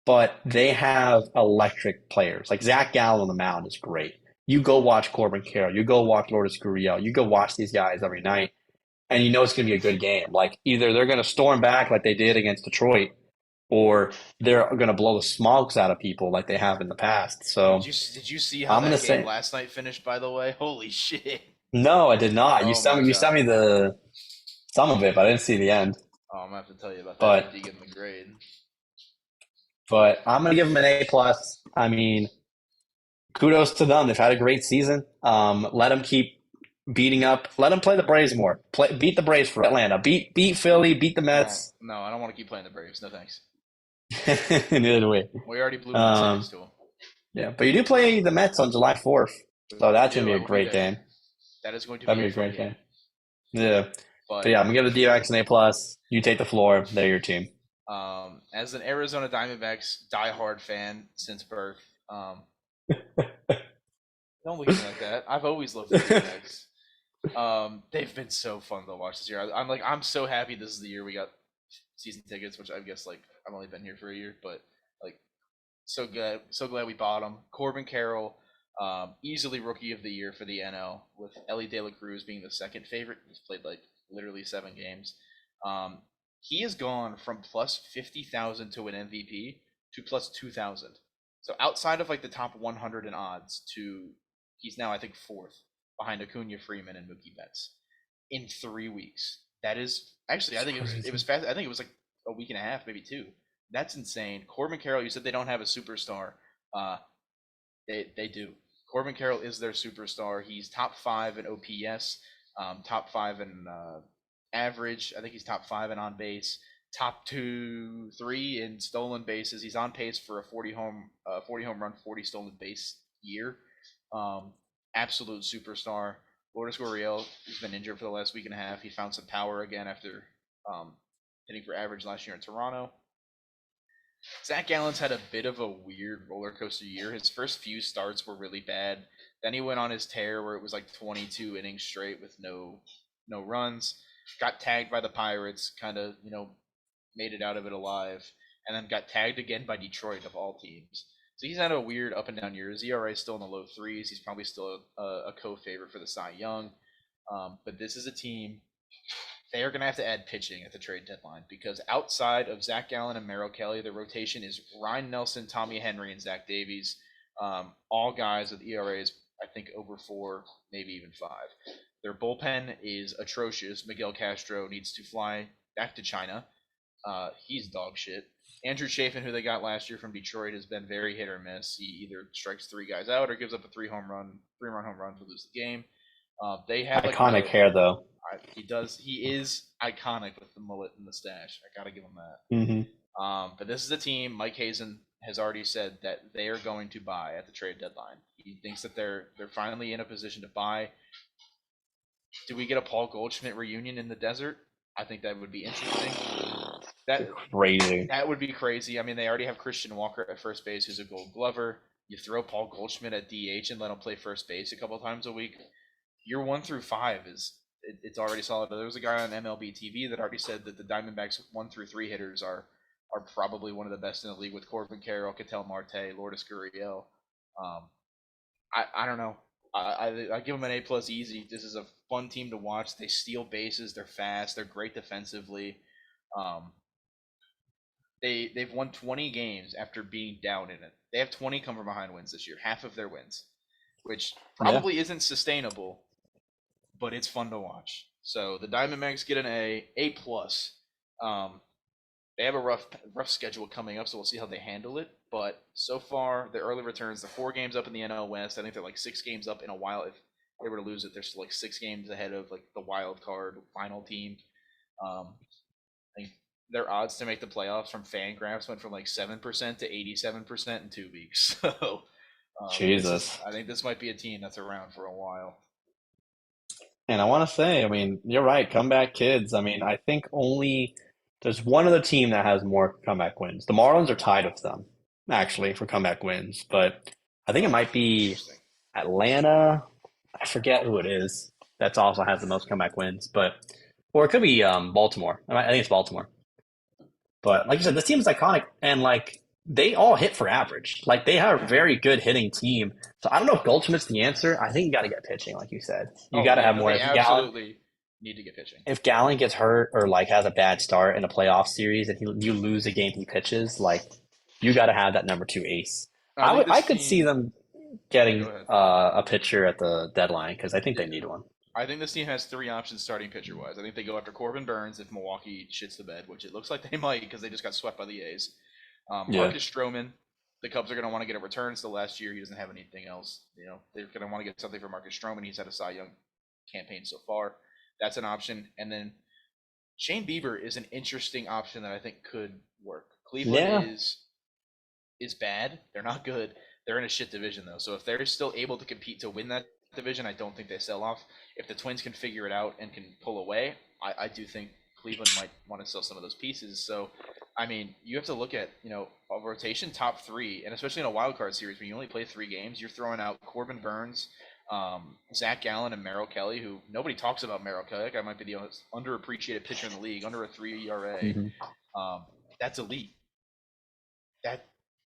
but they have electric players. Like Zach Gallen on the mound is great. You go watch Corbin Carroll. You go watch Lourdes Gurriel. You go watch these guys every night, and you know it's going to be a good game. Like either they're going to storm back like they did against Detroit, or they're going to blow the smokes out of people like they have in the past. did So you see how I'm going to that game say last night finished? By the way, holy shit! no, I did not. Oh my You sent god! me the some of it, but I didn't see the end. Oh, I'm gonna have to tell you about that But after you give them the grade. I'm going to give them an A plus. I mean, kudos to them. They've had a great season. Let them keep beating up. Let them play the Braves more. Beat the Braves for Atlanta. Beat Philly. Beat the No, Mets. no, I don't want to keep playing the Braves. No thanks. Neither do we. We already blew one Um, series to them. yeah, but you do play the Mets on July 4th, so We that's gonna do. be I a will be great there. game. That is going to That'd be be a a fun great game. game. Yeah, but But yeah, I'm gonna give the D-backs an A plus. You take the floor. They're your team. as an Arizona Diamondbacks diehard fan since birth, don't look at me like that. I've always loved the D-backs. They've been so fun to watch this year. I'm so happy this is the year we got season tickets, which I guess like I've only been here for a year, but like so glad we bought them. Corbin Carroll, easily rookie of the year for the NL, with Ellie De La Cruz being the second favorite. He's played like literally 7 games. Um, he has gone from plus 50,000 to win MVP to plus 2,000. So outside of like the top 100 in odds, to he's now I think fourth behind Acuna, Freeman, and Mookie Betts in 3 weeks. That is actually I It's think it was crazy. fast. I think it was like a week and a half, maybe two. That's insane. Corbin Carroll, you said they don't have a superstar. Uh, they do. Corbin Carroll is their superstar. He's top five in OPS, top five in average. I think he's top five in on base, top two, three in stolen bases. He's on pace for a 40 home run, 40 stolen base year. Um, Absolute superstar. Lourdes Gurriel has been injured for the last week and a half. He found some power again after hitting for average last year in Toronto. Zach Gallen's had a bit of a weird roller coaster year. His first few starts were really bad. Then he went on his tear where it was like 22 innings straight with no runs. Got tagged by the Pirates, kind of, made it out of it alive, and then got tagged again by Detroit of all teams. So he's had a weird up and down year. His ERA is still in the low threes. He's probably still a co-favorite for the Cy Young. But this is a team, they are going to have to add pitching at the trade deadline because outside of Zach Gallen and Merrill Kelly, the rotation is Ryan Nelson, Tommy Henry, and Zach Davies. All guys with ERAs, I think, over 4, maybe even 5. Their bullpen is atrocious. Miguel Castro needs to fly back to China. He's dog shit. Andrew Chafin, who they got last year from Detroit, has been very hit or miss. He either strikes 3 guys out or gives up a 3-run home run to lose the game. They have iconic hair though. He does. He is iconic with the mullet and the stash. I gotta give him that. Mm-hmm. But this is a team. Mike Hazen has already said that they are going to buy at the trade deadline. He thinks that they're finally in a position to buy. Do we get a Paul Goldschmidt reunion in the desert? I think that would be interesting. Crazy. That would be crazy. I mean, they already have Christian Walker at first base, who's a Gold Glover. You throw Paul Goldschmidt at DH and let him play first base a couple times a week. Year 1 through 5 it's already solid. But there was a guy on MLB TV that already said that the Diamondbacks 1 through 3 hitters are probably one of the best in the league with Corbin Carroll, Ketel Marte, Lourdes Gurriel. I don't know. I give them an A+ easy. This is a fun team to watch. They steal bases. They're fast. They're great defensively. They've won 20 games after being down in it. They have 20 come from behind wins this year, half of their wins, which probably isn't sustainable, but it's fun to watch. So the Diamondbacks get an A+. They have a rough schedule coming up, so we'll see how they handle it. But so far, the early returns, they're 4 games up in the NL West. I think they're like 6 games up in a while. If they were to lose it, they're still like 6 games ahead of like the wild card final team. I think their odds to make the playoffs from Fangraphs went from like 7% to 87% in 2 weeks. So, Jesus, I think this might be a team that's around for a while. And I want to say, I mean, you're right, comeback kids. I mean, I think only there's one other team that has more comeback wins. The Marlins are tied with them, actually, for comeback wins. But I think it might be Atlanta. I forget who it is. That also has the most comeback wins, or it could be Baltimore. I think it's Baltimore. But like you said, this team is iconic, and like they all hit for average. Like they are a very good hitting team. So I don't know if Goldschmidt's the answer. I think you got to get pitching, like you said. You got to have more. They absolutely need to get pitching. If Gallen gets hurt or like has a bad start in a playoff series and you lose a game he pitches, like you got to have that number 2 ace. I could see them getting a pitcher at the deadline because I think they need one. I think this team has 3 options starting pitcher-wise. I think they go after Corbin Burns if Milwaukee shits the bed, which it looks like they might because they just got swept by the A's. Marcus Stroman, the Cubs are going to want to get a return. It's the last year. He doesn't have anything else. They're going to want to get something for Marcus Stroman. He's had a Cy Young campaign so far. That's an option. And then Shane Bieber is an interesting option that I think could work. Cleveland is bad. They're not good. They're in a shit division, though. So if they're still able to compete to win that division, I don't think they sell off. If the Twins can figure it out and can pull away, I do think Cleveland might want to sell some of those pieces. So, I mean, you have to look at, a rotation top 3, and especially in a wild card series when you only play 3 games, you're throwing out Corbin Burns, Zach Gallen, and Merrill Kelly, who nobody talks about Merrill Kelly. That guy might be the most underappreciated pitcher in the league, under a 3 ERA. Mm-hmm. That's elite.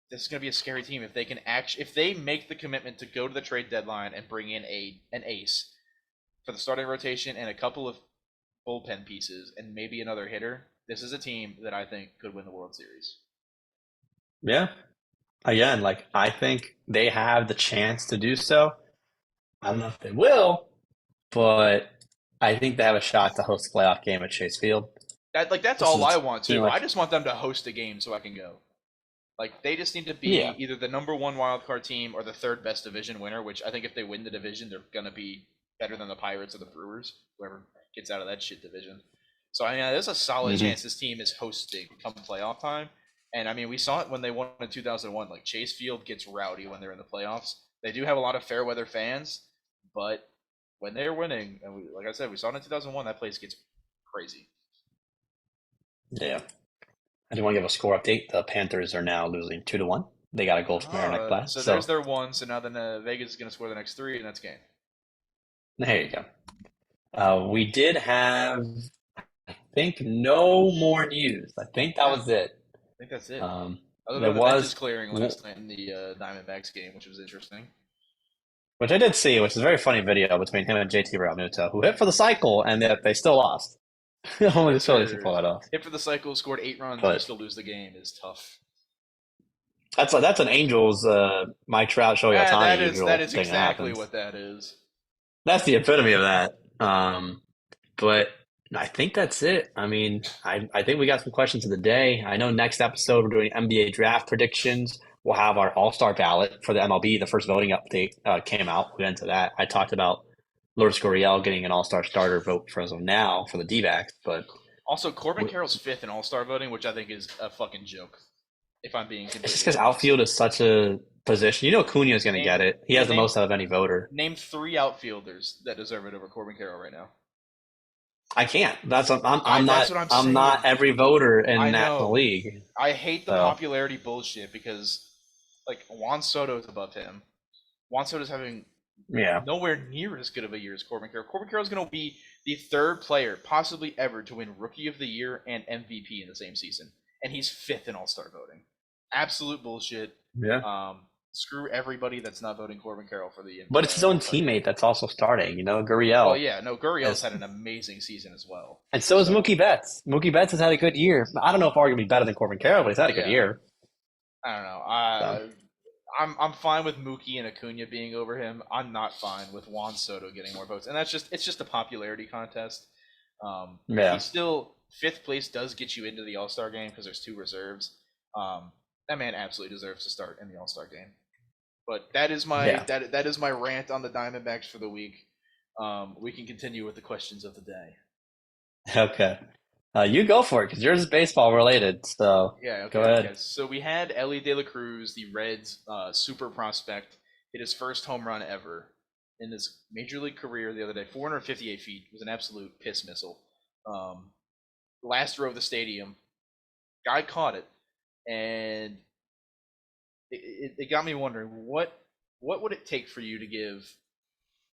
This is going to be a scary team if they make the commitment to go to the trade deadline and bring in an ace for the starting rotation and a couple of bullpen pieces and maybe another hitter. This is a team that I think could win the World Series. Yeah. Again, I think they have the chance to do so. I don't know if they will, but I think they have a shot to host a playoff game at Chase Field. That's all I want to. I just want them to host a game so I can go. They just need to be either the number 1 wildcard team or the 3rd best division winner, which I think if they win the division, they're going to be better than the Pirates or the Brewers, whoever gets out of that shit division. So, I mean, there's a solid chance this team is hosting come playoff time. And, I mean, we saw it when they won in 2001. Chase Field gets rowdy when they're in the playoffs. They do have a lot of fair weather fans, but when they're winning, and like I said, we saw it in 2001. That place gets crazy. Yeah. I do want to give a score update. The Panthers are now losing 2-1. They got a goal from Aaron Ekblad. So there's their one. So now then Vegas is going to score the next 3, and that's game. There you go. We did have, I think, no more news. I think that was it. I think that's it. There Other than the was benches clearing last night in the Diamondbacks game, which was interesting. which I did see, which is a very funny video between him and JT Realmuto, who hit for the cycle, and yet they still lost. Only Phillies can pull that off. Hit for the cycle, scored 8 runs, But- and still lose the game is tough. That's an Angels Mike Trout Shohei Ohtani usual that is thing exactly happens. what that is. That's the epitome of that. But I think that's it. I mean, I think we got some questions of the day. I know next episode we're doing NBA draft predictions. We'll have our All-Star ballot for the MLB. The first voting update came out. We'll get into that. I talked about Lourdes Gurriel getting an All-Star starter vote for as of now for the D-backs, but Also, Corbin Carroll's 5th in All-Star voting, which I think is a fucking joke. If I'm being completely it's just because honest. outfield is such a position. You know Acuna is going to get it. He has the most out of any voter. Name 3 outfielders that deserve it over Corbin Carroll right now. I can't. That's what I'm saying. not every voter in I National know. League. I hate the So- popularity bullshit because, like, Juan Soto is above him. Juan Soto's having Yeah. nowhere near as good of a year as Corbin Carroll. Corbin Carroll's going to be the 3rd player possibly ever to win Rookie of the Year and MVP in the same season, and he's 5th in All-Star voting. Absolute bullshit. Yeah. Screw everybody that's not voting Corbin Carroll for the. But it's his own teammate that's also starting, Gurriel. Well, yeah, no, Gurriel's had an amazing season as well. And so is Mookie Betts. Mookie Betts has had a good year. I don't know if arguably better than Corbin Carroll, but he's had a good year. I don't know. I'm fine with Mookie and Acuna being over him. I'm not fine with Juan Soto getting more votes, and it's just a popularity contest. Yeah. He's still 5th place does get you into the All-Star game because there's 2 reserves. That man absolutely deserves to start in the All-Star game. But that is my that is my rant on the Diamondbacks for the week. We can continue with the questions of the day. Okay. You go for it because yours is baseball related. So Yeah, okay. Go ahead. Okay. So we had Ellie De La Cruz, the Reds' super prospect, hit his first home run ever in his major league career the other day. 458 feet. It was an absolute piss missile. Last row of the stadium. Guy caught it, and it got me wondering what would it take for you to give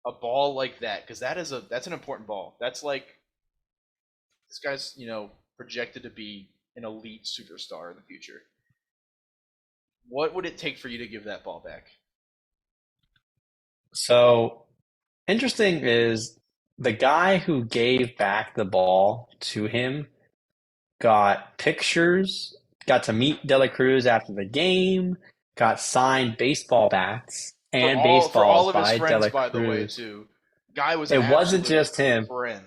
a ball like that, because that's an important ball. That's like, this guy's projected to be an elite superstar in the future. What would it take for you to give that ball back? So interesting is the guy who gave back the ball to him got pictures, got to meet De La Cruz after the game, got signed baseball bats and For all baseballs of his by De friends, La by the way, Cruz. too. Guy was It an wasn't absolute just him. friend.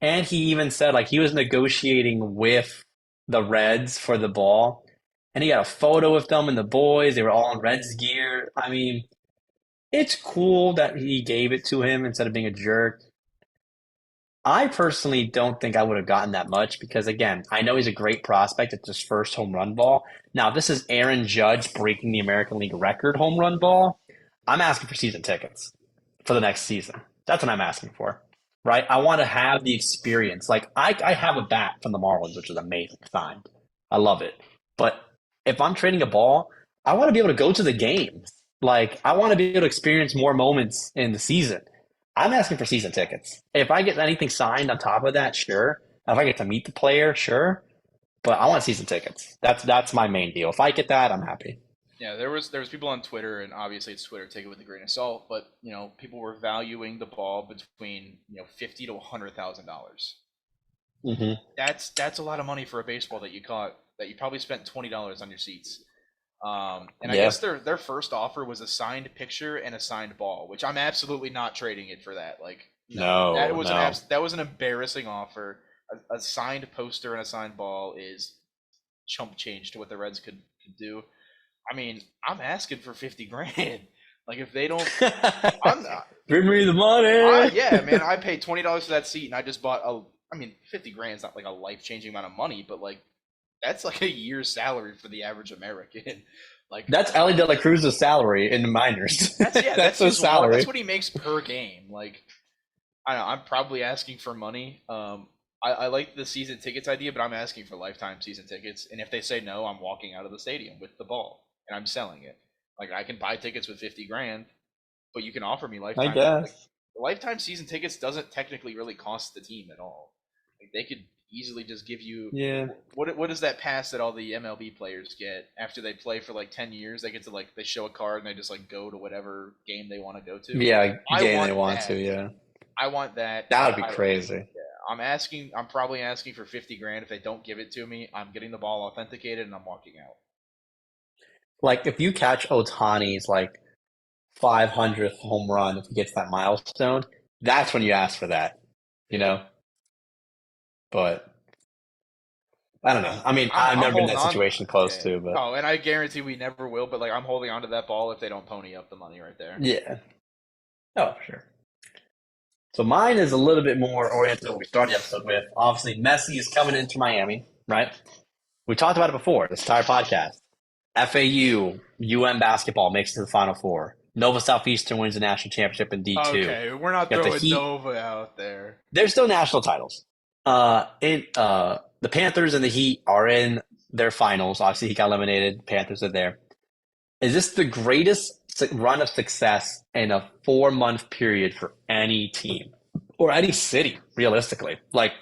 And he even said like he was negotiating with the Reds for the ball. And he got a photo with them and the boys. They were all in Reds gear. I mean, it's cool that he gave it to him instead of being a jerk. I personally don't think I would have gotten that much because, again, I know he's a great prospect. It's his first home run ball. Now, this is Aaron Judge breaking the American League record home run ball. I'm asking for season tickets for the next season. That's what I'm asking for, right? I want to have the experience. Like, I have a bat from the Marlins, which is amazing, signed. I love it. But if I'm trading a ball, I want to be able to go to the games. Like, I want to be able to experience more moments in the season. I'm asking for season tickets. If I get anything signed on top of that, sure. If I get to meet the player, sure. But I want season tickets. That's my main deal. If I get that, I'm happy. Yeah, there was people on Twitter, and obviously it's Twitter, take it with a grain of salt, but people were valuing the ball between $50,000 to $100,000. Mm-hmm. That's a lot of money for a baseball that you caught, that you probably spent $20 on your seats. I guess their first offer was a signed picture and a signed ball, which I'm absolutely not trading it for that. Like, that was an embarrassing offer. A signed poster and a signed ball is chump change to what the Reds could do. I mean, I'm asking for $50,000. Like, if they don't, I'm not. Bring me the money. Yeah, man, I paid $20 for that seat, and I just bought $50,000 is not like a life changing amount of money, but like, that's like a year's salary for the average American. Like That's Ellie De La Cruz's salary in the minors. that's his salary. That's what he makes per game. Like I don't know, I'm probably asking for money. I like the season tickets idea, but I'm asking for lifetime season tickets. And if they say no, I'm walking out of the stadium with the ball and I'm selling it. Like I can buy tickets with 50 grand, but you can offer me I lifetime. Like, guess. lifetime season tickets doesn't technically really cost the team at all. Like they could easily just give you Yeah. what is that pass that all the MLB players get after they play for like 10 years? They get to like they show a card and they just like go to whatever game they want to go to. Yeah, I game want they want that. to, yeah. I want that. That would be crazy. I'm probably asking for 50 grand. If they don't give it to me, I'm getting the ball authenticated and I'm walking out. Like, if you catch Otani's, like, 500th home run, if he gets that milestone, that's when you ask for that, you know? But, I don't know. I mean, I've never been in that situation close to, but. Oh, and I guarantee we never will, but, like, I'm holding on to that ball if they don't pony up the money right there. Yeah. Oh, sure. So mine is a little bit more oriented to what we started the episode with. Obviously, Messi is coming into Miami, right? We talked about it before, this entire podcast. FAU, basketball makes it to the Final Four. Nova Southeastern wins the national championship in D2. Okay, we're not throwing Nova out there. They're still national titles. The Panthers and the Heat are in their finals. Obviously, he got eliminated. Panthers are there. Is this the greatest run of success in a 4-month period for any team or any city, realistically? Like,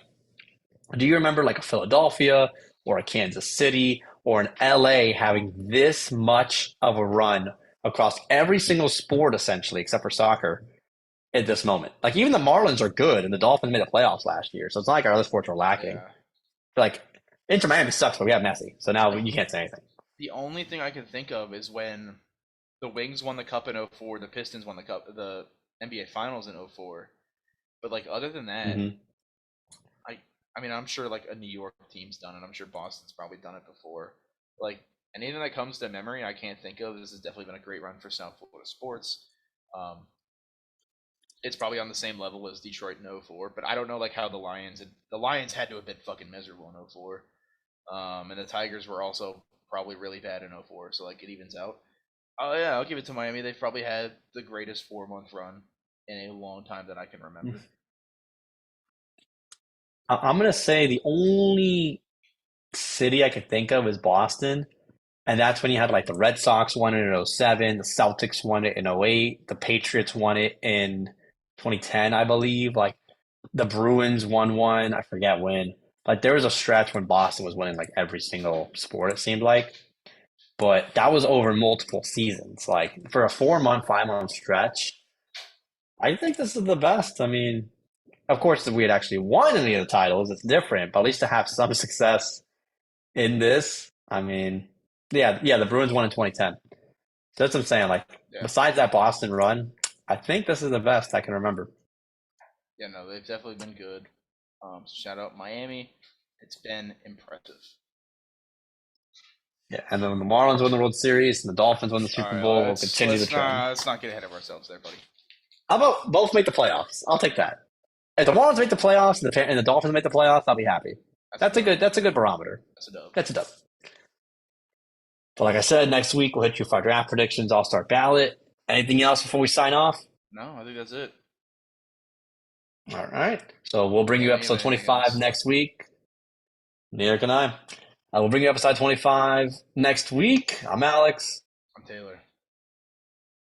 do you remember like a Philadelphia or a Kansas City or an LA having this much of a run across every single sport, essentially, except for soccer, at this moment? Like, even the Marlins are good, and the Dolphins made the playoffs last year, so it's not like our other sports are lacking. Yeah. Like, Inter Miami sucks, but we have Messi, so now you can't say anything. The only thing I can think of is when the Wings won the Cup in 2004, the Pistons won the NBA Finals in 2004. But, like, other than that, I mean, I'm sure, like, a New York team's done it. I'm sure Boston's probably done it before. Like, anything that comes to memory, I can't think of. This has definitely been a great run for South Florida sports. It's probably on the same level as Detroit in 2004, but I don't know, like, how the Lions had to have been fucking miserable in 2004. And the Tigers were also probably really bad in 2004, so, like, it evens out. Oh, yeah, I'll give it to Miami. They've probably had the greatest 4-month run in a long time that I can remember. I'm going to say the only city I could think of is Boston, and that's when you had like the Red Sox won it in 2007, the Celtics won it in 2008, the Patriots won it in 2010, I believe. Like the Bruins won one, I forget when. Like there was a stretch when Boston was winning like every single sport, it seemed like. But that was over multiple seasons. Like for a 4-month, 5-month stretch, I think this is the best. I mean, of course, if we had actually won any of the titles, it's different. But at least to have some success in this, I mean, yeah, the Bruins won in 2010. So that's what I'm saying. Like, besides that Boston run, I think this is the best I can remember. Yeah, no, they've definitely been good. Shout out Miami. It's been impressive. Yeah, and then when the Marlins win the World Series and the Dolphins win the Super Bowl, we'll continue the trend. Let's not get ahead of ourselves there, buddy. How about both make the playoffs? I'll take that. If the Marlins make the playoffs and the Dolphins make the playoffs, I'll be happy. That's a good barometer. That's a dub. But like I said, next week we'll hit you for our draft predictions, all-star ballot. Anything else before we sign off? No, I think that's it. All right. So we'll bring you episode 25 next week. Neither can I. We'll bring you episode 25 next week. I'm Alex. I'm Taylor.